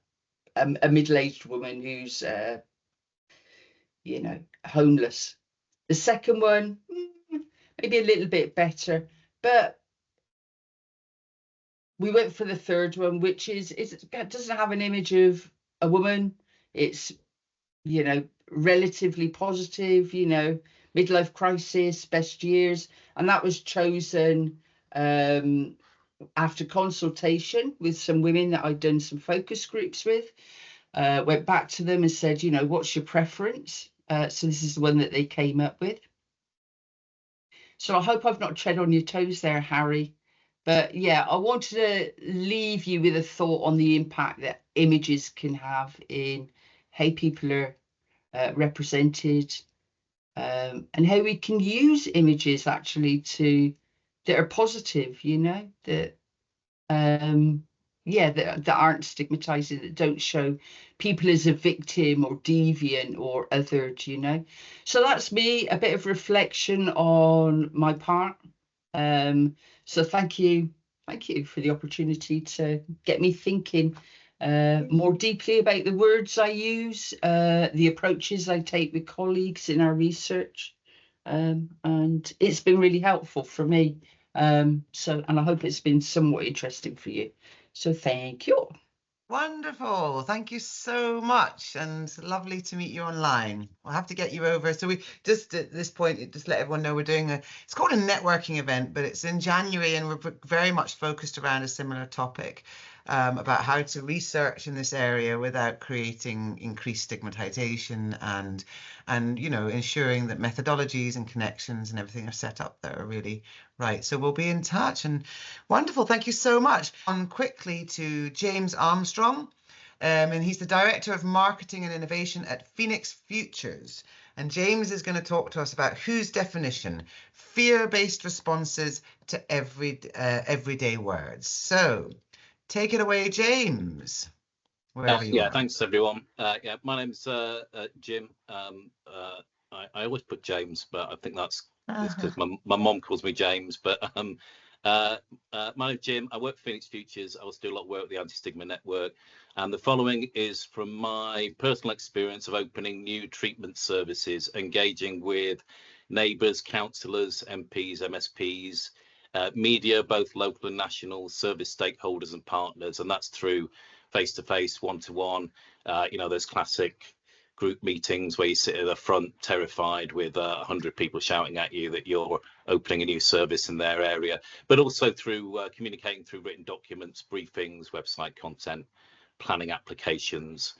middle-aged woman who's, you know, homeless? The second one, maybe a little bit better, but we went for the third one, which is it doesn't have an image of a woman. It's, you know, relatively positive, you know, midlife crisis, best years, and that was chosen after consultation with some women that I'd done some focus groups with. Went back to them and said, you know, what's your preference? So this is the one that they came up with. So I hope I've not tread on your toes there, Harry. But yeah, I wanted to leave you with a thought on the impact that images can have in how people are represented, and how we can use images actually that are positive, you know, that that aren't stigmatizing, that don't show people as a victim or deviant or othered, you know. So that's me, a bit of reflection on my part. So thank you for the opportunity to get me thinking more deeply about the words I use, the approaches I take with colleagues in our research, and it's been really helpful for me. And I hope it's been somewhat interesting for you. So thank you. Wonderful. Thank you so much, and lovely to meet you online. We'll have to get you over. So we just at this point, just let everyone know we're doing it's called a networking event, but it's in January, and we're very much focused around a similar topic about how to research in this area without creating increased stigmatization and you know, ensuring that methodologies and connections and everything are set up that are really right. So we'll be in touch, and wonderful. Thank you so much. On quickly to James Armstrong, and he's the Director of Marketing and Innovation at Phoenix Futures. And James is going to talk to us about whose definition, fear-based responses to everyday words. So take it away, James. Wherever you are. Thanks everyone. My name's Jim. I always put James, but I think that's because my mom calls me James. But my name's Jim. I work for Phoenix Futures. I also do a lot of work with the Anti-Stigma Network. And the following is from my personal experience of opening new treatment services, engaging with neighbours, councillors, MPs, MSPs, media, both local and national, service stakeholders and partners, and that's through face-to-face, one-to-one, you know, those classic group meetings where you sit at the front terrified with 100 people shouting at you that you're opening a new service in their area, but also through communicating through written documents, briefings, website content, planning applications.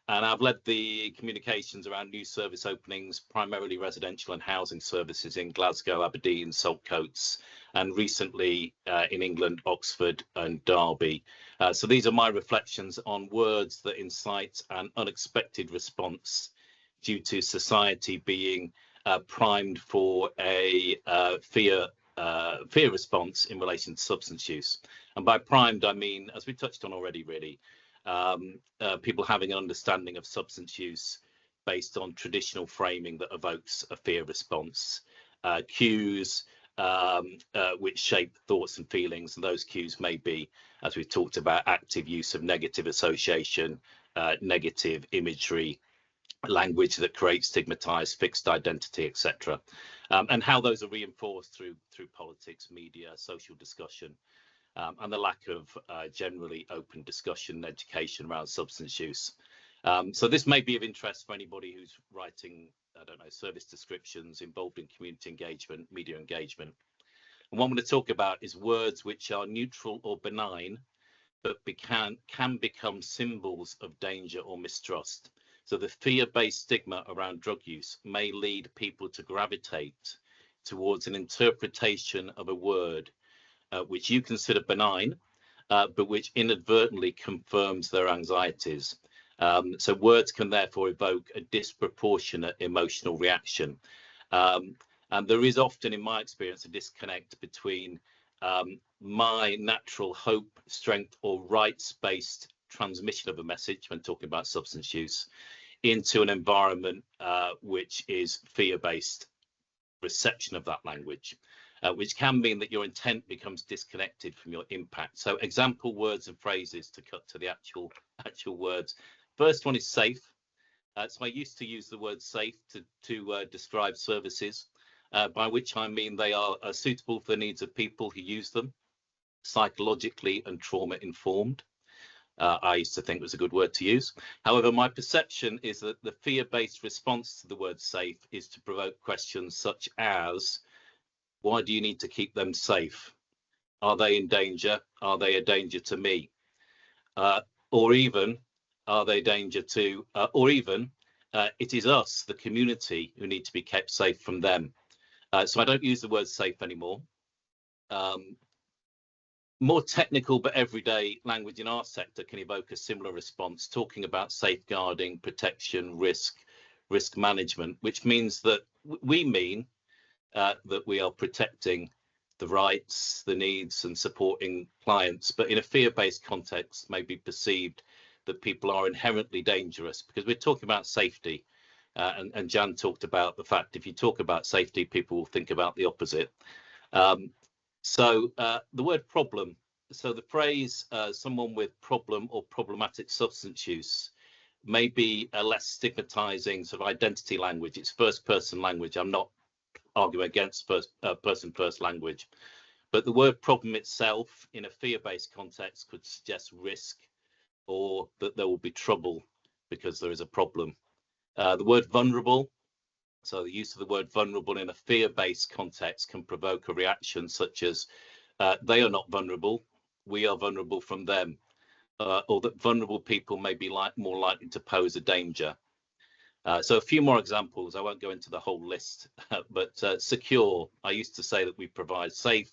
And I've led the communications around new service openings, primarily residential and housing services in Glasgow, Aberdeen, Saltcoats, and recently in England, Oxford and Derby. So these are my reflections on words that incite an unexpected response due to society being primed for a fear response in relation to substance use. And by primed, I mean, as we touched on already, really, people having an understanding of substance use based on traditional framing that evokes a fear response, cues which shape thoughts and feelings, and those cues may be, as we've talked about, active use of negative association, negative imagery, language that creates stigmatized fixed identity, etc., and how those are reinforced through politics, media, social discussion, and the lack of generally open discussion and education around substance use. So this may be of interest for anybody who's writing, I don't know, service descriptions, involved in community engagement, media engagement. And what I'm going to talk about is words which are neutral or benign, but can become symbols of danger or mistrust. So the fear-based stigma around drug use may lead people to gravitate towards an interpretation of a word which you consider benign, but which inadvertently confirms their anxieties. So words can therefore evoke a disproportionate emotional reaction. And there is often, in my experience, a disconnect between my natural hope, strength, or rights-based transmission of a message when talking about substance use into an environment which is fear-based reception of that language. Which can mean that your intent becomes disconnected from your impact. So example words and phrases to cut to the actual words. First one is safe. So I used to use the word safe to describe services, by which I mean they are suitable for the needs of people who use them, psychologically and trauma informed. I used to think was a good word to use. However, my perception is that the fear-based response to the word safe is to provoke questions such as, why do you need to keep them safe? Are they in danger? Are they a danger to me? Or even, are they danger to, it is us, the community, who need to be kept safe from them. So I don't use the word safe anymore. More technical but everyday language in our sector can evoke a similar response, talking about safeguarding, protection, risk, risk management, which means that we mean that we are protecting the rights, the needs, and supporting clients, but in a fear-based context may be perceived that people are inherently dangerous, because we're talking about safety. And Jan talked about the fact if you talk about safety, people will think about the opposite. So the word problem, so the phrase someone with problem or problematic substance use may be a less stigmatizing sort of identity language. It's first person language. I'm not arguing against person first language, but the word problem itself in a fear-based context could suggest risk, or that there will be trouble because there is a problem. The word vulnerable, so the use of the word vulnerable in a fear-based context can provoke a reaction such as they are not vulnerable, we are vulnerable from them, or that vulnerable people may be more likely to pose a danger. So a few more examples. I won't go into the whole list, but secure. I used to say that we provide safe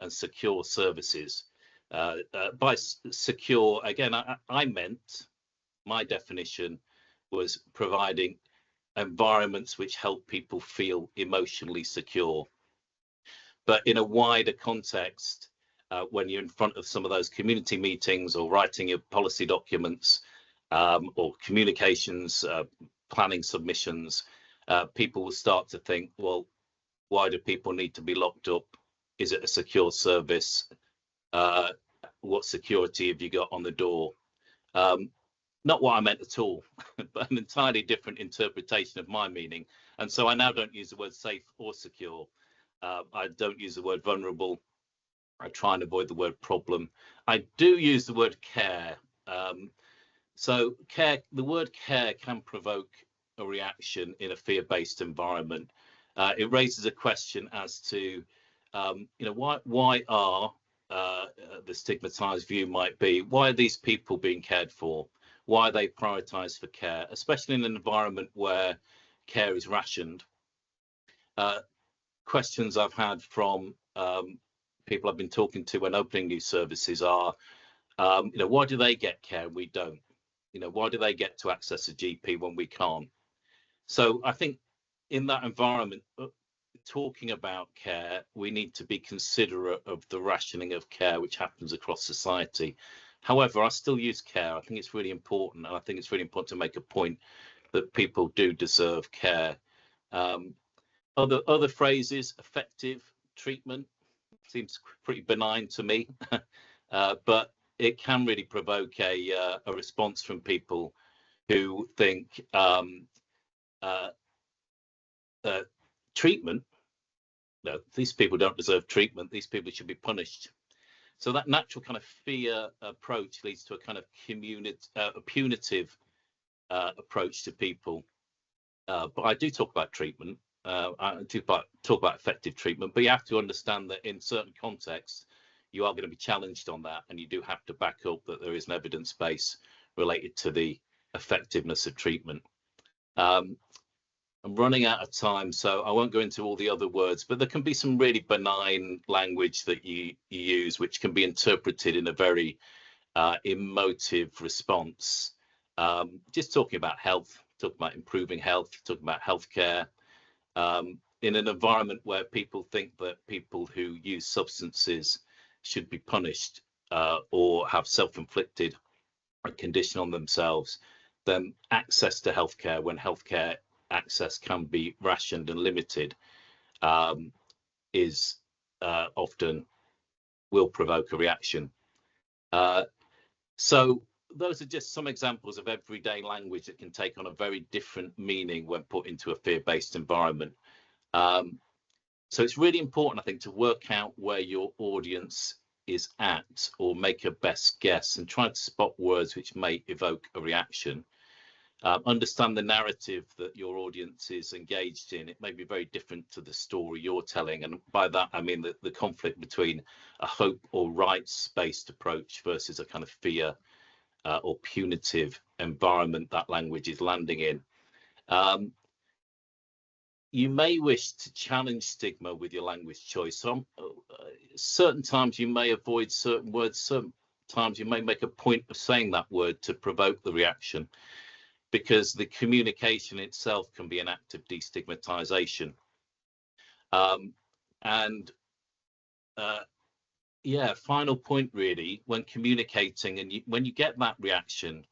and secure services. By secure, again, I meant, my definition was providing environments which help people feel emotionally secure. But in a wider context, when you're in front of some of those community meetings or writing your policy documents or communications, planning submissions, people will start to think, well, why do people need to be locked up? Is it a secure service? What security have you got on the door? Not what I meant at all, but an entirely different interpretation of my meaning. And so I now don't use the word safe or secure. I don't use the word vulnerable. I try and avoid the word problem. I do use the word care. So care, the word care can provoke a reaction in a fear-based environment. It raises a question as to, why are, the stigmatized view might be, why are these people being cared for? Why are they prioritized for care, especially in an environment where care is rationed? Questions I've had from people I've been talking to when opening new services are, why do they get care and we don't? Why do they get to access a GP when we can't? So I think in that environment, talking about care, we need to be considerate of the rationing of care which happens across society. However, I still use care. I think it's really important, and I think it's really important to make a point that people do deserve care. Other phrases, effective treatment, seems pretty benign to me, but it can really provoke a response from people who think treatment, no, these people don't deserve treatment, these people should be punished. So that natural kind of fear approach leads to a kind of punitive approach to people. But I do talk about treatment. I do talk about effective treatment, but you have to understand that in certain contexts, you are going to be challenged on that, and you do have to back up that there is an evidence base related to the effectiveness of treatment. I'm running out of time, so I won't go into all the other words, but there can be some really benign language that you use, which can be interpreted in a very emotive response. Just talking about health, talking about improving health, talking about healthcare, in an environment where people think that people who use substances should be punished or have self-inflicted a condition on themselves, then access to healthcare, when healthcare access can be rationed and limited, is often will provoke a reaction. So those are just some examples of everyday language that can take on a very different meaning when put into a fear-based environment. So it's really important, I think, to work out where your audience is at, or make a best guess and try to spot words which may evoke a reaction. Understand the narrative that your audience is engaged in. It may be very different to the story you're telling, and by that I mean the conflict between a hope or rights-based approach versus a kind of fear or punitive environment that language is landing in. You may wish to challenge stigma with your language choice. Certain times you may avoid certain words, certain times you may make a point of saying that word to provoke the reaction. because the communication itself can be an act of destigmatization. Yeah, final point really, when communicating and when you get that reaction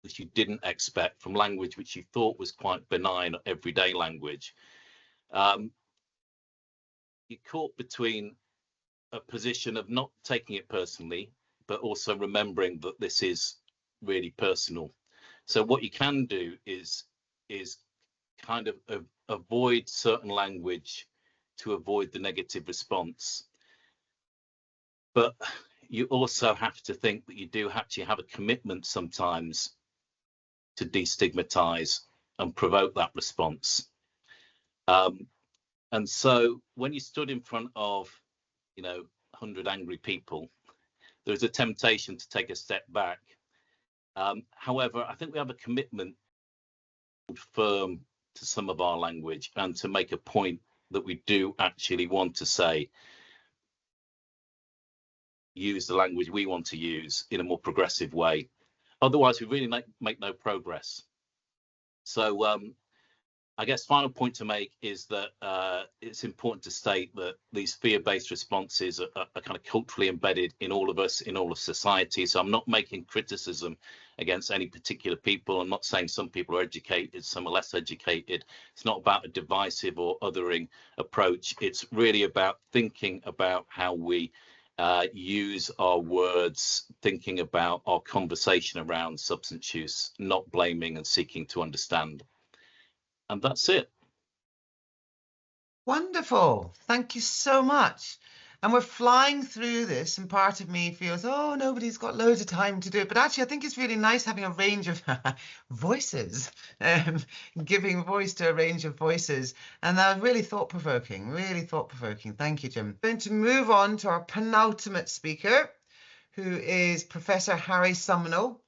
which you didn't expect from language which you thought was quite benign everyday language, you're caught between a position of not taking it personally, but also remembering that this is really personal. So what you can do is kind of avoid certain language to avoid the negative response. But you also have to think that you do actually have a commitment sometimes to destigmatize and provoke that response. And so when you stood in front of, 100 angry people, there's a temptation to take a step back. However, I think we have a commitment to hold firm to some of our language and to make a point that we do actually want to say, use the language we want to use in a more progressive way. Otherwise, we really make no progress. So I guess final point to make is that it's important to state that these fear-based responses are kind of culturally embedded in all of us, in all of society. So I'm not making criticism against any particular people. I'm not saying some people are educated, some are less educated. It's not about a divisive or othering approach. It's really about thinking about how we use our words, thinking about our conversation around substance use, not blaming and seeking to understand. And that's it. Wonderful. Thank you so much. And we're flying through this, and part of me feels, oh, nobody's got loads of time to do it. But actually, I think it's really nice having a range of voices, giving voice to a range of voices. And that was really thought-provoking, really thought-provoking. Thank you, Jim. I'm going to move on to our penultimate speaker, who is Professor Harry Sumnall.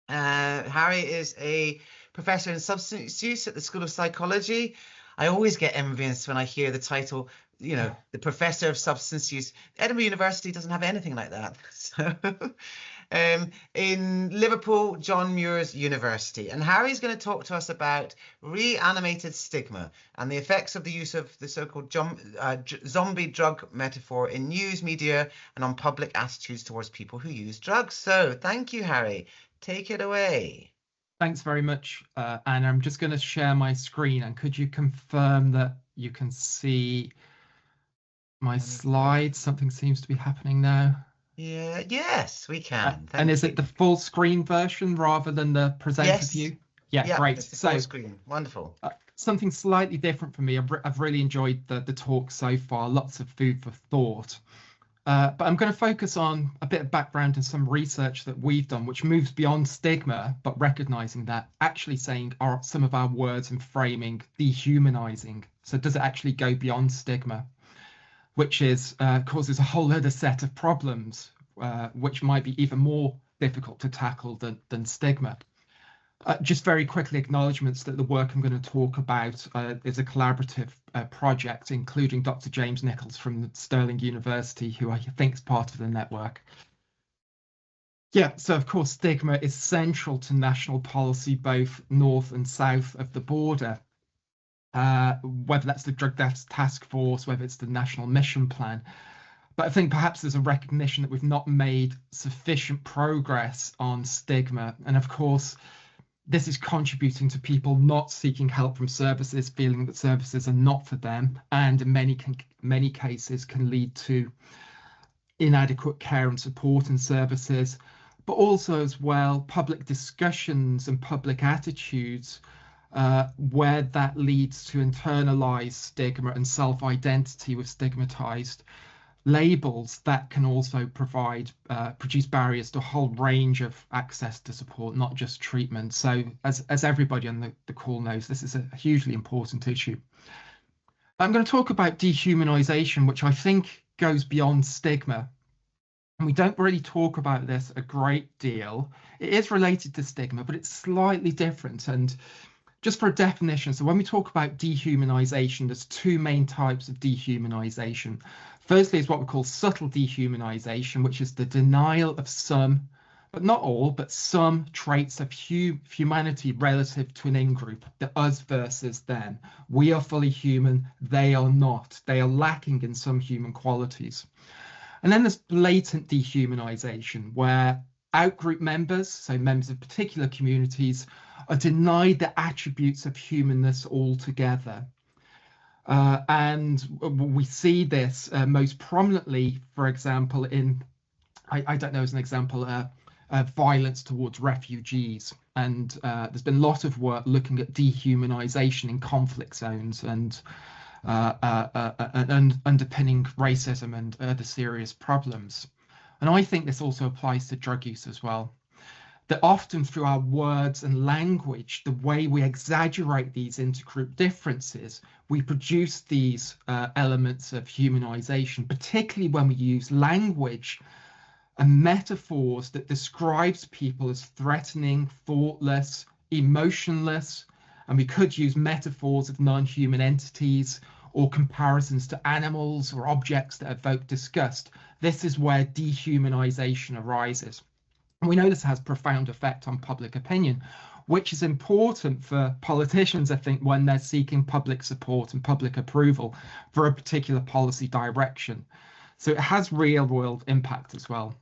Harry is a professor in substance use at the School of Psychology. I always get envious when I hear the title, the Professor of Substance Use. Edinburgh University doesn't have anything like that. So, in Liverpool, John Muir's University. And Harry's going to talk to us about reanimated stigma and the effects of the use of the so-called zombie drug metaphor in news media and on public attitudes towards people who use drugs. So thank you, Harry. Take it away. Thanks very much, Anna. I'm just going to share my screen, and could you confirm that you can see my slides? Something seems to be happening now. Yeah, yes, we can. And is it the full screen version rather than the presenter view? Yeah, great. It's the full screen. Wonderful. Something slightly different for me. I've really enjoyed the talk so far. Lots of food for thought. But I'm going to focus on a bit of background and some research that we've done, which moves beyond stigma, but recognizing that actually saying are some of our words and framing dehumanizing. So does it actually go beyond stigma, which is causes a whole other set of problems, which might be even more difficult to tackle than stigma. Just very quickly, acknowledgements that the work I'm going to talk about is a collaborative project, including Dr. James Nichols from Stirling University, who I think is part of the network. Yeah, so of course, stigma is central to national policy, both north and south of the border, whether that's the Drug Deaths Task Force, whether it's the National Mission Plan. But I think perhaps there's a recognition that we've not made sufficient progress on stigma. And of course, this is contributing to people not seeking help from services, feeling that services are not for them, and in many cases can lead to inadequate care and support in services, but also as well public discussions and public attitudes where that leads to internalized stigma and self-identity with stigmatized labels that can also produce barriers to a whole range of access to support, not just treatment. So as everybody on the call knows, this is a hugely important issue. I'm going to talk about dehumanization, which I think goes beyond stigma. And we don't really talk about this a great deal. It is related to stigma, but it's slightly different. And just for a definition, so when we talk about dehumanization, there's two main types of dehumanization. Firstly is what we call subtle dehumanization, which is the denial of some, but not all, but some traits of humanity relative to an in-group, the us versus them. We are fully human, they are not. They are lacking in some human qualities. And then there's blatant dehumanization, where out-group members, so members of particular communities, are denied the attributes of humanness altogether. And we see this most prominently, for example, in, I don't know, as an example, violence towards refugees. And there's been a lot of work looking at dehumanization in conflict zones and underpinning racism and other serious problems. And I think this also applies to drug use as well. That often through our words and language, the way we exaggerate these intergroup differences, we produce these elements of humanization, particularly when we use language and metaphors that describes people as threatening, thoughtless, emotionless, and we could use metaphors of non-human entities or comparisons to animals or objects that evoke disgust. This is where dehumanization arises. And we know this has profound effect on public opinion, which is important for politicians, I think, when they're seeking public support and public approval for a particular policy direction. So it has real world impact as well.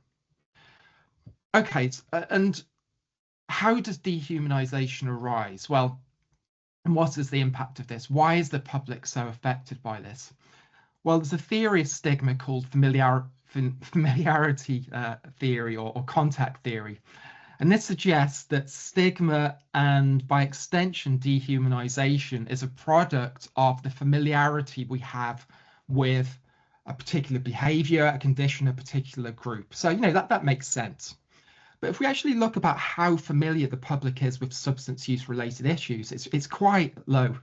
Okay, and how does dehumanization arise? Well, what is the impact of this? Why is the public so affected by this? Well, there's a theory of stigma called familiarity theory or contact theory. And this suggests that stigma and, by extension, dehumanization is a product of the familiarity we have with a particular behavior, a condition, a particular group. So, you know, that makes sense. But if we actually look about how familiar the public is with substance use related issues, it's quite low.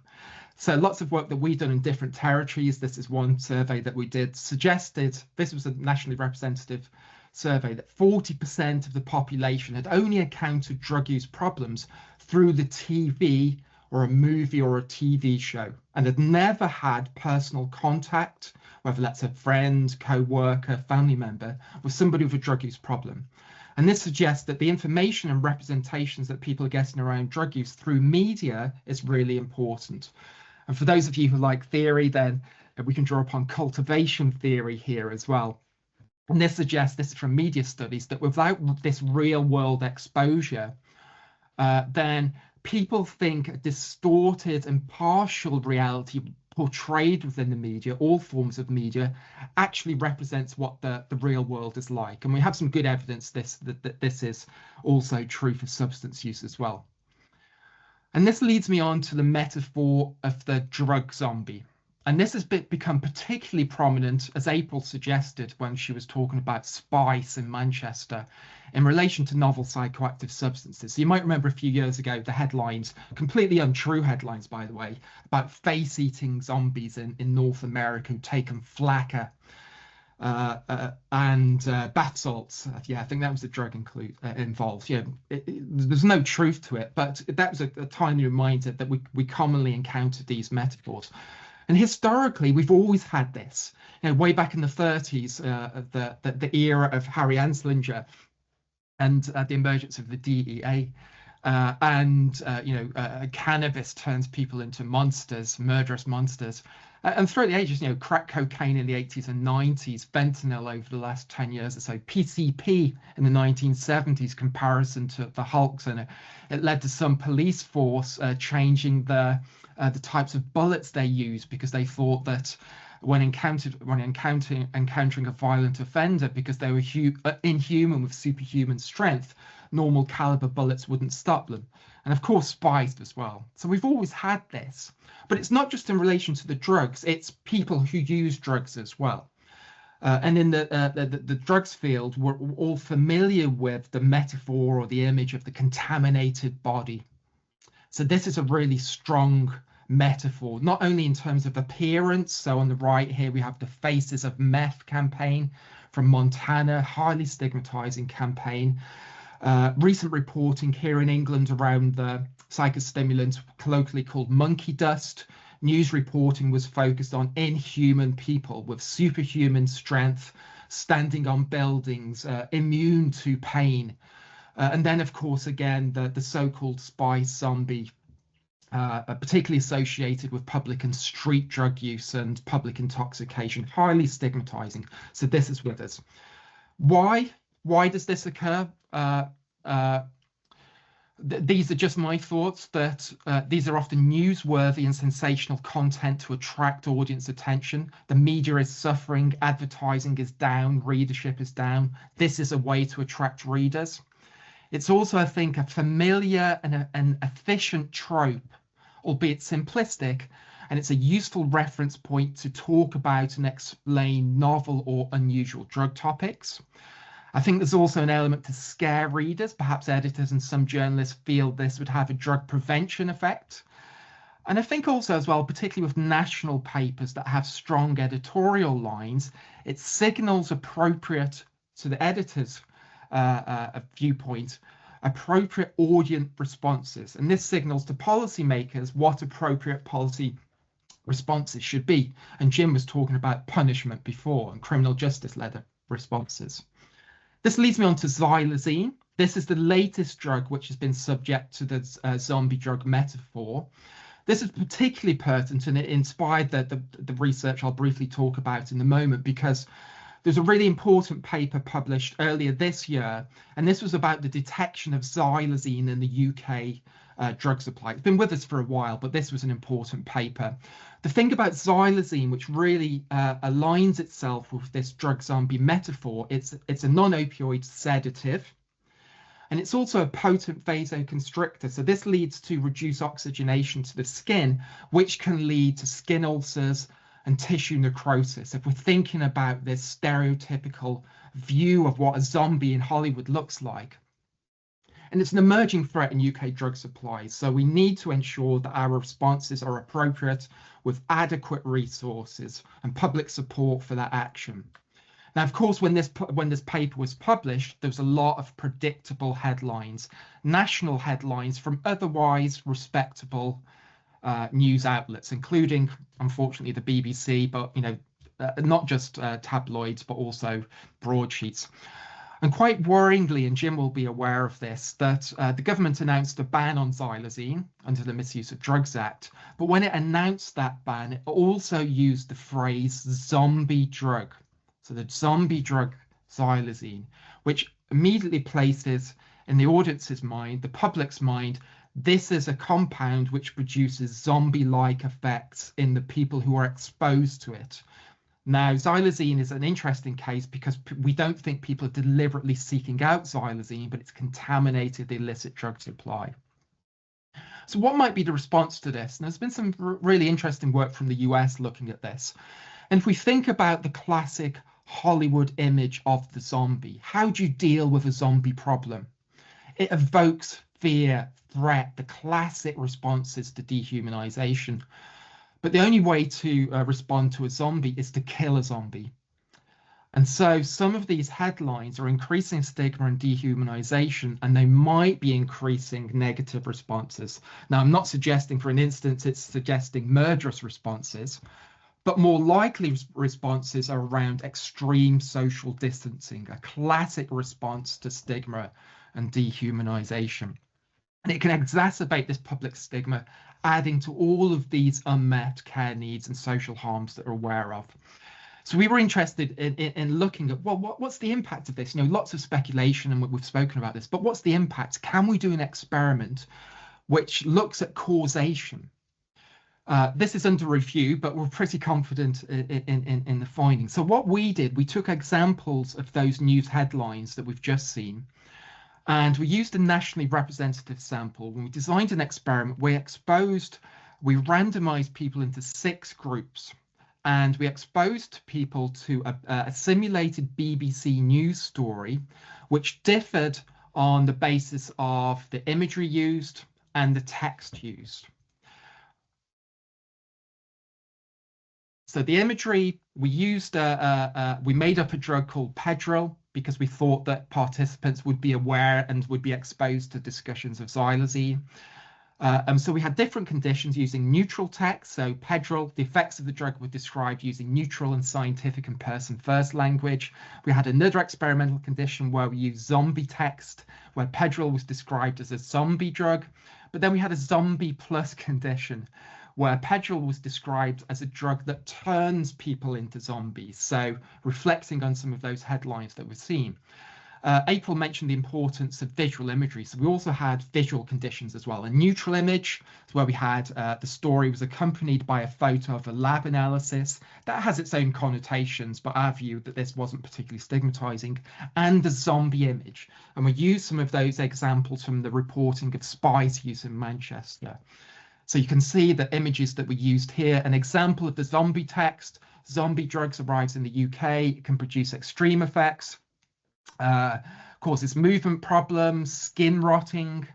So lots of work that we've done in different territories, this is one survey that we did, suggested, this was a nationally representative survey, that 40% of the population had only encountered drug use problems through the TV or a movie or a TV show, and had never had personal contact, whether that's a friend, co-worker, family member, with somebody with a drug use problem. And this suggests that the information and representations that people are getting around drug use through media is really important. And for those of you who like theory, then we can draw upon cultivation theory here as well. And this suggests, this is from media studies, that without this real world exposure, then people think a distorted and partial reality portrayed within the media, all forms of media, actually represents what the real world is like. And we have some good evidence that this is also true for substance use as well. And this leads me on to the metaphor of the drug zombie. And this has become particularly prominent, as April suggested when she was talking about Spice in Manchester, in relation to novel psychoactive substances. So you might remember a few years ago the headlines, completely untrue headlines, by the way, about face-eating zombies in North America who'd taken flakka and bath salts. Yeah, I think that was the drug involved. Yeah, there's no truth to it, but that was a tiny reminder that we commonly encounter these metaphors. And historically, we've always had this. You know, way back in the 30s, the era of Harry Anslinger and the emergence of the DEA, cannabis turns people into monsters, murderous monsters. And throughout the ages, you know, crack cocaine in the 80s and 90s, fentanyl over the last 10 years or so, PCP in the 1970s, comparison to the Hulks, and it led to some police force changing the types of bullets they use, because they thought that when encountering a violent offender, because they were inhuman with superhuman strength, normal caliber bullets wouldn't stop them. And of course, Spice as well. So we've always had this, but it's not just in relation to the drugs, it's people who use drugs as well. And in the drugs field, we're all familiar with the metaphor or the image of the contaminated body. So this is a really strong metaphor, not only in terms of appearance. So on the right here, we have the Faces of Meth campaign from Montana, highly stigmatizing campaign. Recent reporting here in England around the psychostimulant colloquially called monkey dust. News reporting was focused on inhuman people with superhuman strength, standing on buildings, immune to pain. And then, of course, again, the so-called spy zombie, particularly associated with public and street drug use and public intoxication, highly stigmatizing. So this is with us. Why does this occur? These are just my thoughts, that these are often newsworthy and sensational content to attract audience attention. The media is suffering, advertising is down, readership is down. This is a way to attract readers. It's also, I think, a familiar and an efficient trope, albeit simplistic, and it's a useful reference point to talk about and explain novel or unusual drug topics. I think there's also an element to scare readers. Perhaps editors and some journalists feel this would have a drug prevention effect. And I think also as well, particularly with national papers that have strong editorial lines, it signals appropriate to the editor's viewpoint, appropriate audience responses. And this signals to policymakers what appropriate policy responses should be. And Jim was talking about punishment before and criminal justice-led responses. This leads me on to xylazine. This is the latest drug which has been subject to the zombie drug metaphor. This is particularly pertinent, and it inspired the research I'll briefly talk about in a moment, because there's a really important paper published earlier this year, and this was about the detection of xylazine in the UK drug supply. It's been with us for a while, but this was an important paper. The thing about xylazine, which really aligns itself with this drug zombie metaphor, it's a non-opioid sedative, and it's also a potent vasoconstrictor. So this leads to reduced oxygenation to the skin, which can lead to skin ulcers and tissue necrosis. If we're thinking about this stereotypical view of what a zombie in Hollywood looks like. And it's an emerging threat in UK drug supplies. So we need to ensure that our responses are appropriate with adequate resources and public support for that action. Now, of course, when this paper was published, there was a lot of predictable headlines, national headlines from otherwise respectable news outlets, including, unfortunately, the BBC, but not just tabloids, but also broadsheets. And quite worryingly, and Jim will be aware of this, that the government announced a ban on xylazine under the Misuse of Drugs Act. But when it announced that ban, it also used the phrase zombie drug. So the zombie drug xylazine, which immediately places in the audience's mind, the public's mind, this is a compound which produces zombie-like effects in the people who are exposed to it. Now, xylazine is an interesting case because we don't think people are deliberately seeking out xylazine, but it's contaminated the illicit drug supply. So what might be the response to this? And there's been some really interesting work from the US looking at this. And if we think about the classic Hollywood image of the zombie, how do you deal with a zombie problem? It evokes fear, threat, the classic responses to dehumanization. But the only way to respond to a zombie is to kill a zombie. And so some of these headlines are increasing stigma and dehumanization, and they might be increasing negative responses. Now, I'm not suggesting, for an instance, it's suggesting murderous responses, but more likely responses are around extreme social distancing, a classic response to stigma and dehumanization. And it can exacerbate this public stigma, adding to all of these unmet care needs and social harms that we're aware of. So we were interested in looking at, well, what's the impact of this? Lots of speculation, and we've spoken about this, but what's the impact? Can we do an experiment which looks at causation? This is under review, but we're pretty confident in the findings. So what we did, we took examples of those news headlines that we've just seen, and we used a nationally representative sample. When we designed an experiment, we randomized people into 6 groups, and we exposed people to a simulated BBC news story, which differed on the basis of the imagery used and the text used. So the imagery, we used, we made up a drug called Pedril because we thought that participants would be aware and would be exposed to discussions of xylazine. So we had different conditions using neutral text. So PEDRL, the effects of the drug were described using neutral and scientific and person-first language. We had another experimental condition where we used zombie text, where PEDRL was described as a zombie drug. But then we had a zombie plus condition, where PEDRL was described as a drug that turns people into zombies. So reflecting on some of those headlines that we've seen. April mentioned the importance of visual imagery. So we also had visual conditions as well. A neutral image, where we had the story was accompanied by a photo of a lab analysis. That has its own connotations, but our view that this wasn't particularly stigmatizing. And a zombie image. And we used some of those examples from the reporting of spies use in Manchester. So you can see the images that were used here. An example of the zombie text. Zombie drugs arrives in the UK. It can produce extreme effects. Causes movement problems, skin rotting,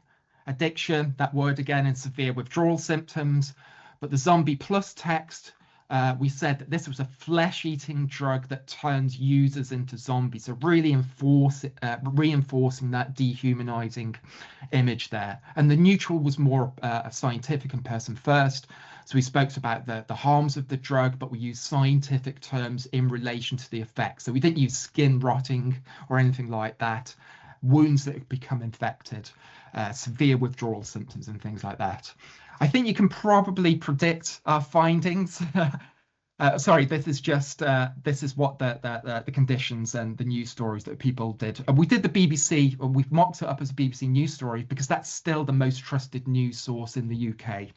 addiction, that word again, and severe withdrawal symptoms. But the zombie plus text, we said that this was a flesh-eating drug that turns users into zombies. So really reinforcing that dehumanizing image there. And the neutral was more scientific and person first. So we spoke about the harms of the drug, but we used scientific terms in relation to the effects. So we didn't use skin rotting or anything like that, wounds that become infected, severe withdrawal symptoms and things like that. I think you can probably predict our findings. Sorry, this is just this is what the conditions and the news stories that people did. We did the BBC, or we've mocked it up as a BBC news story because that's still the most trusted news source in the UK.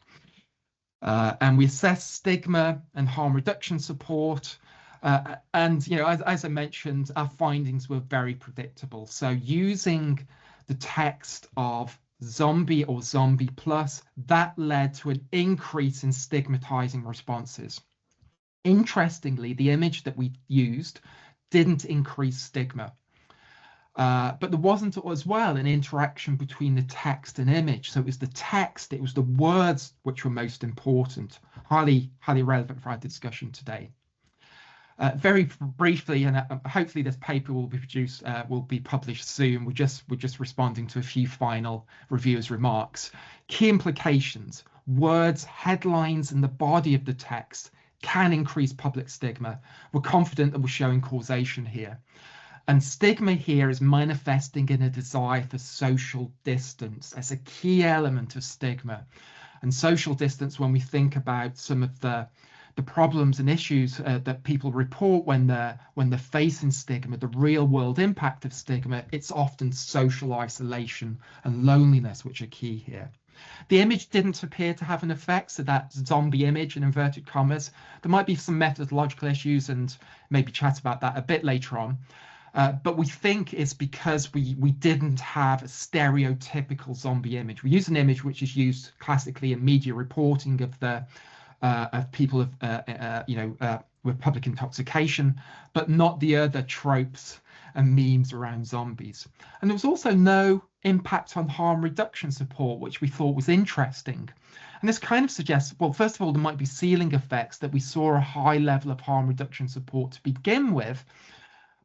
And we assessed stigma and harm reduction support. And, you know, as I mentioned, our findings were very predictable. So using the text of zombie or zombie plus, that led to an increase in stigmatizing responses. Interestingly, the image that we used didn't increase stigma. But there wasn't as well an interaction between the text and image. So it was the text, it was the words which were most important, highly relevant for our discussion today. Very briefly, and hopefully this paper will be produced, will be published soon. We're just responding to a few final reviewers' remarks. Key implications: words, headlines, and the body of the text can increase public stigma. We're confident that we're showing causation here. And stigma here is manifesting in a desire for social distance as a key element of stigma. And social distance, when we think about some of the problems and issues that people report when they're facing stigma, the real world impact of stigma, it's often social isolation and loneliness which are key here. The image didn't appear to have an effect, so that zombie image in inverted commas. There might be some methodological issues and maybe chat about that a bit later on. But we think it's because we didn't have a stereotypical zombie image. We use an image which is used classically in media reporting of people with public intoxication, but not the other tropes and memes around zombies. And there was also no impact on harm reduction support, which we thought was interesting. And this kind of suggests, well, first of all, there might be ceiling effects, that we saw a high level of harm reduction support to begin with.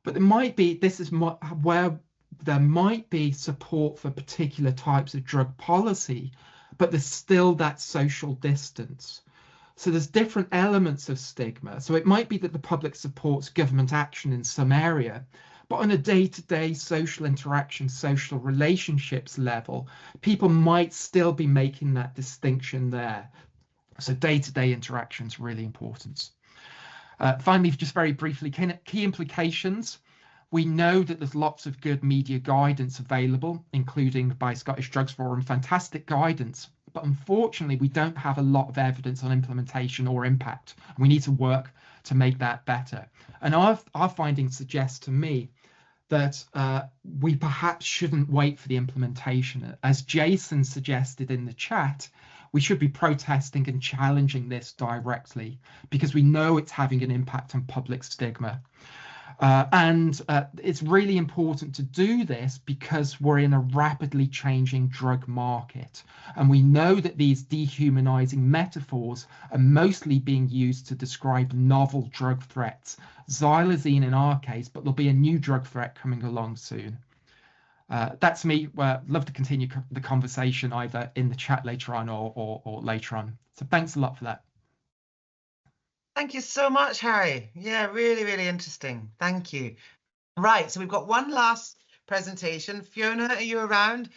But there might be, this is where there might be support for particular types of drug policy, but there's still that social distance. So there's different elements of stigma. So it might be that the public supports government action in some area, but on a day-to-day social interaction, social relationships level, people might still be making that distinction there. So day-to-day interaction is really important. Finally, just very briefly, key implications. We know that there's lots of good media guidance available, including by Scottish Drugs Forum, fantastic guidance. But unfortunately, we don't have a lot of evidence on implementation or impact. We need to work to make that better. And our findings suggest to me that we perhaps shouldn't wait for the implementation. As Jason suggested in the chat, we should be protesting and challenging this directly because we know it's having an impact on public stigma. And it's really important to do this because we're in a rapidly changing drug market. And we know that these dehumanizing metaphors are mostly being used to describe novel drug threats, xylazine in our case, but there'll be a new drug threat coming along soon. That's me. Love to continue the conversation either in the chat later on or later on. So thanks a lot for that. Thank you so much, Harry. Yeah, really, really interesting. Thank you. Right, so we've got one last presentation. Fiona, are you around?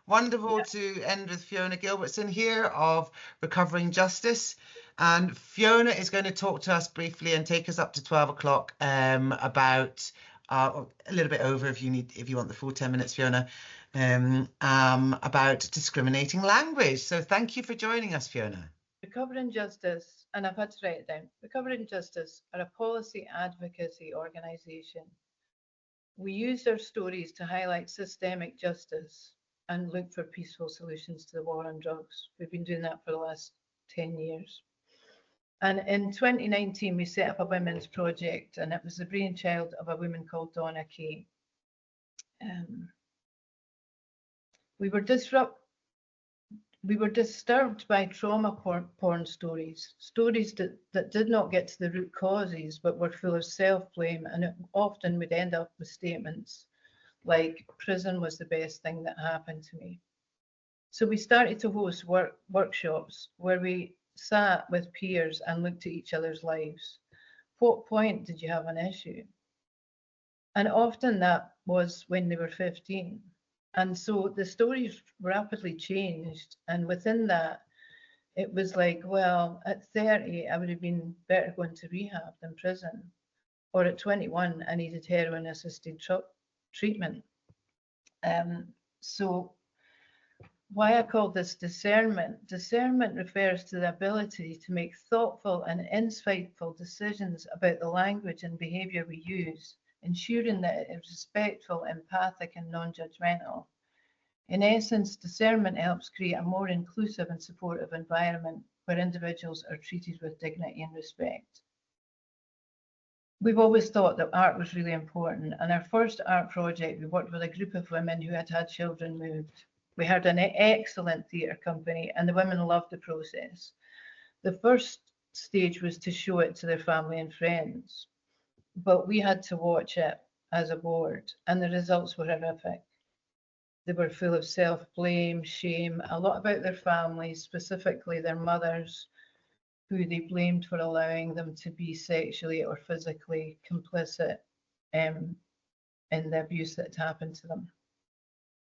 Wonderful to end with Fiona Gilbertson here of Recovering Justice. And Fiona is going to talk to us briefly and take us up to 12 o'clock about a little bit over if you want the full 10 minutes, Fiona, about discriminating language. So thank you for joining us, Fiona. Recovering Justice, and I've had to write it down, Recovering Justice are a policy advocacy organisation. We use our stories to highlight systemic justice and look for peaceful solutions to the war on drugs. We've been doing that for the last 10 years. And in 2019, we set up a women's project, and it was the brainchild of a woman called Donna Kay. We were disturbed by trauma porn stories that did not get to the root causes, but were full of self-blame, and it often would end up with statements like, prison was the best thing that happened to me. So we started to host workshops where we sat with peers and looked at each other's lives. What point did you have an issue? And often that was when they were 15. And so the stories rapidly changed. And within that, it was like, well, at 30, I would have been better going to rehab than prison. Or at 21, I needed heroin-assisted treatment. So why I call this discernment? Discernment refers to the ability to make thoughtful and insightful decisions about the language and behaviour we use, ensuring that it is respectful, empathic, and non-judgmental. In essence, discernment helps create a more inclusive and supportive environment where individuals are treated with dignity and respect. We've always thought that art was really important, and our first art project, we worked with a group of women who had had children moved. We had an excellent theatre company, and the women loved the process. The first stage was to show it to their family and friends, but we had to watch it as a board, and the results were horrific. They were full of self-blame, shame, a lot about their families, specifically their mothers, who they blamed for allowing them to be sexually or physically complicit in the abuse that had happened to them.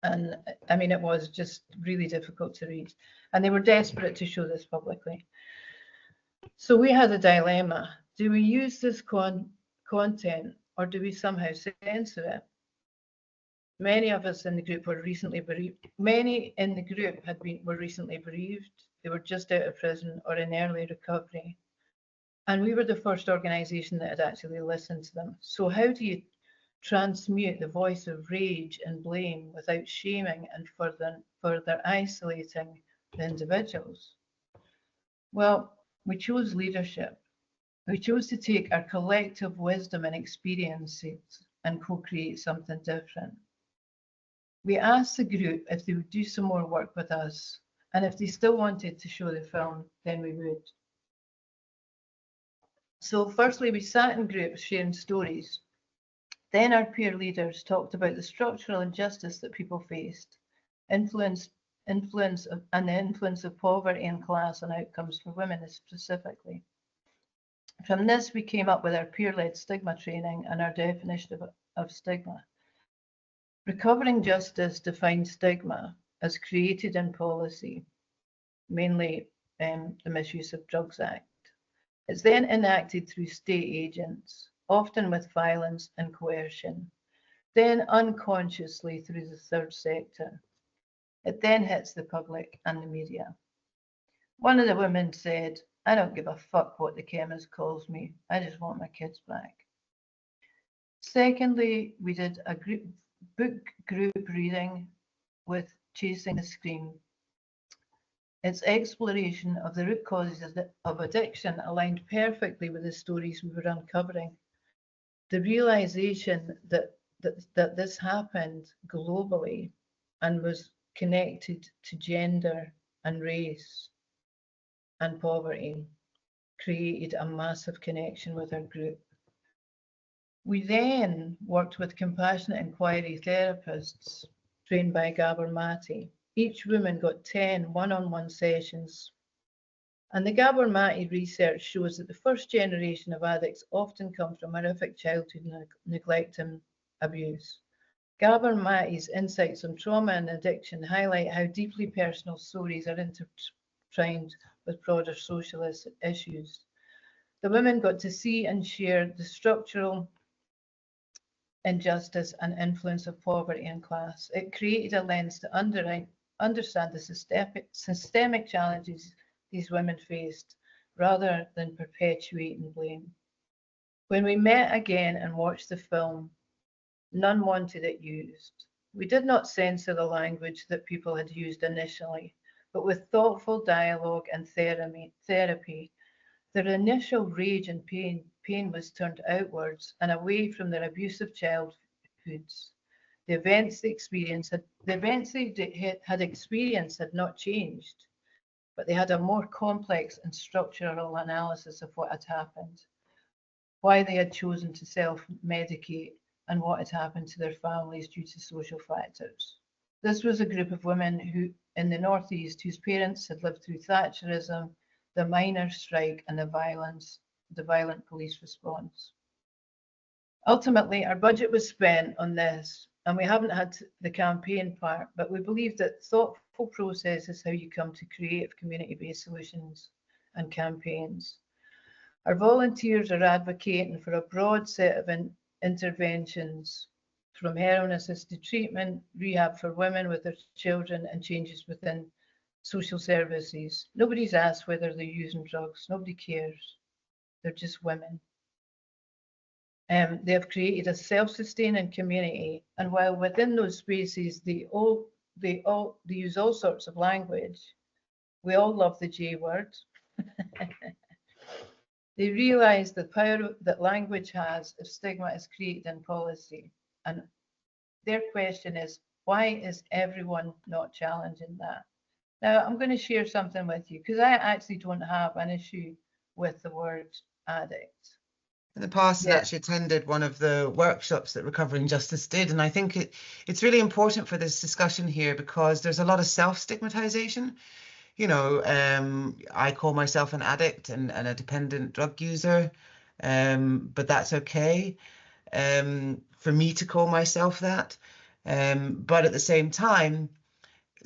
And I mean, it was just really difficult to read. And they were desperate to show this publicly. So we had a dilemma. Do we use this content or do we somehow censor it? Many of us in the group were recently bereaved. Many in the group were recently bereaved. They were just out of prison or in early recovery. And we were the first organisation that had actually listened to them. So how do you transmute the voice of rage and blame without shaming and further isolating the individuals? Well, we chose leadership. We chose to take our collective wisdom and experiences and co-create something different. We asked the group if they would do some more work with us, and if they still wanted to show the film, then we would. So firstly, we sat in groups sharing stories. Then our peer leaders talked about the structural injustice that people faced, influence of poverty and class on outcomes for women specifically. From this, we came up with our peer-led stigma training and our definition of stigma. Recovering Justice defines stigma as created in policy, mainly the Misuse of Drugs Act. It's then enacted through state agents, often with violence and coercion, then unconsciously through the third sector. It then hits the public and the media. One of the women said, "I don't give a fuck what the chemist calls me, I just want my kids back." Secondly, we did a book group reading with Chasing the Scream. Its exploration of the root causes of addiction aligned perfectly with the stories we were uncovering. The realization that this happened globally and was connected to gender and race and poverty created a massive connection with our group. We then worked with compassionate inquiry therapists trained by Gabor Mate. Each woman got 10 one-on-one sessions. And the Gabor Mate research shows that the first generation of addicts often come from horrific childhood neglect and abuse. Gabor Mate's insights on trauma and addiction highlight how deeply personal stories are intertwined with broader social issues. The women got to see and share the structural injustice and influence of poverty and class. It created a lens to understand the systemic challenges these women faced, rather than perpetuating blame. When we met again and watched the film, none wanted it used. We did not censor the language that people had used initially, but with thoughtful dialogue and therapy, their initial rage and pain was turned outwards and away from their abusive childhoods. The events they had experienced had not changed, but they had a more complex and structural analysis of what had happened, why they had chosen to self-medicate, and what had happened to their families due to social factors. This was a group of women who, in the Northeast, whose parents had lived through Thatcherism, the miners' strike, and the violent police response. Ultimately, our budget was spent on this, and we haven't had the campaign part, but we believe that thoughtful process is how you come to creative community-based solutions and campaigns. Our volunteers are advocating for a broad set of interventions, from heroin-assisted treatment, rehab for women with their children, and changes within social services. Nobody's asked whether they're using drugs. Nobody cares. They're just women. They have created a self-sustaining community, and while within those spaces they use all sorts of language, we all love the J word. They realise the power that language has if stigma is created in policy. And their question is, why is everyone not challenging that? Now, I'm going to share something with you, because I actually don't have an issue with the word addict. In the past, I actually attended one of the workshops that Recovering Justice did, and I think it's really important for this discussion here because there's a lot of self-stigmatization. You know, I call myself an addict and a dependent drug user, but that's okay for me to call myself that. But at the same time,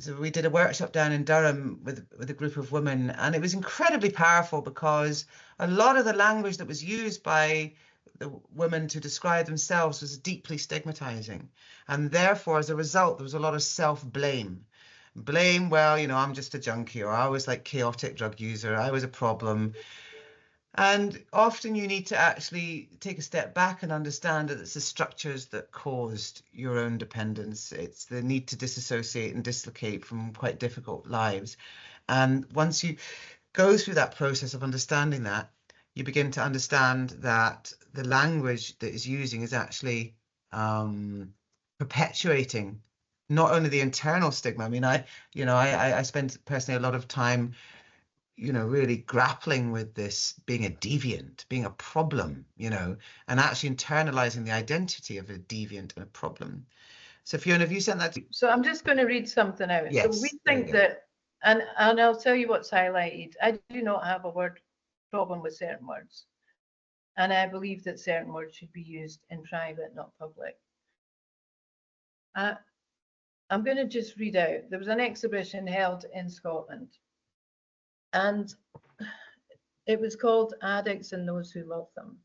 so we did a workshop down in Durham with a group of women, and it was incredibly powerful because a lot of the language that was used by the women to describe themselves was deeply stigmatizing. And therefore, as a result, there was a lot of self-blame. Blame, well, you know, I'm just a junkie, or I was like chaotic drug user, I was a problem. And often you need to actually take a step back and understand that it's the structures that caused your own dependence. It's the need to disassociate and dislocate from quite difficult lives. And once you go through that process of understanding that, you begin to understand that the language that is using is actually perpetuating not only the internal stigma. I mean, I spent personally a lot of time, you know, really grappling with this being a deviant, being a problem, you know, and actually internalizing the identity of a deviant and a problem. So Fiona, have you sent that to... So I'm just going to read something out. Yes, so we think that, and I'll tell you what's highlighted. I do not have a word problem with certain words. And I believe that certain words should be used in private, not public. I'm going to just read out. There was an exhibition held in Scotland, and it was called Addicts and Those Who Love Them.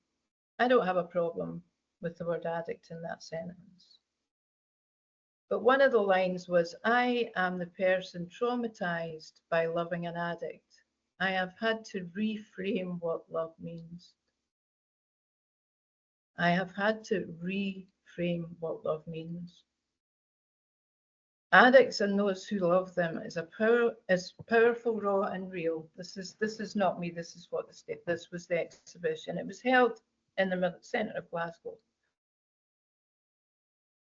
I don't have a problem with the word addict in that sentence. But one of the lines was, I am the person traumatized by loving an addict. I have had to reframe what love means. I have had to reframe what love means. Addicts and Those Who Love Them is powerful, raw, and real. This is not me. This is what this was the exhibition. It was held in the centre of Glasgow.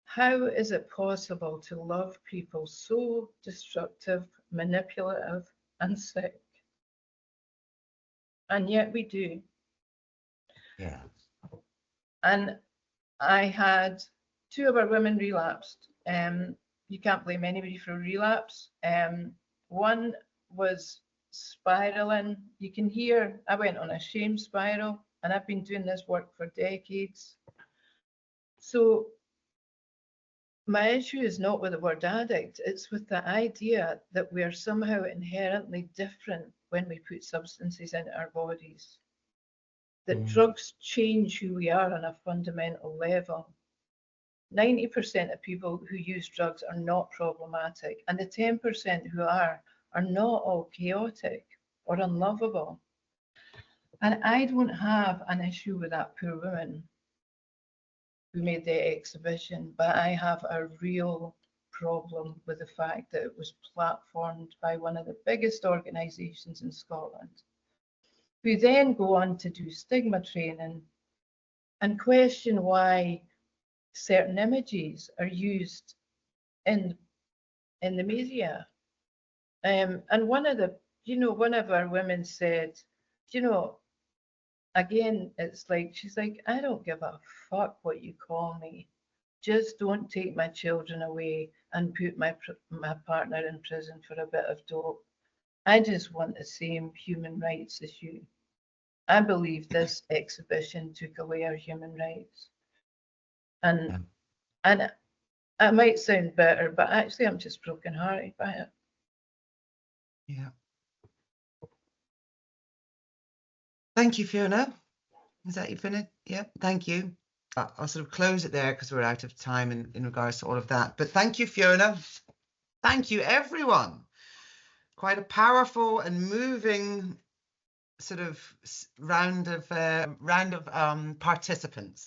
How is it possible to love people so destructive, manipulative, and sick? And yet we do. Yeah. And I had 2 of our women relapsed. you can't blame anybody for a relapse. One was spiraling. You can hear, I went on a shame spiral, and I've been doing this work for decades. So my issue is not with the word addict, it's with the idea that we are somehow inherently different when we put substances into our bodies. That drugs change who we are on a fundamental level. 90% of people who use drugs are not problematic, and the 10% who are not all chaotic or unlovable. And I don't have an issue with that poor woman who made the exhibition, but I have a real problem with the fact that it was platformed by one of the biggest organisations in Scotland, who then go on to do stigma training and question why certain images are used in the media. And one of our women said, again, it's like, she's like, I don't give a fuck what you call me. Just don't take my children away and put my partner in prison for a bit of dope. I just want the same human rights as you. I believe this exhibition took away our human rights. And it might sound bitter, but actually I'm just brokenhearted by it. Yeah. Thank you, Fiona. Is that you finished? Yeah, thank you. I'll sort of close it there because we're out of time in regards to all of that. But thank you, Fiona. Thank you, everyone. Quite a powerful and moving sort of round of participants.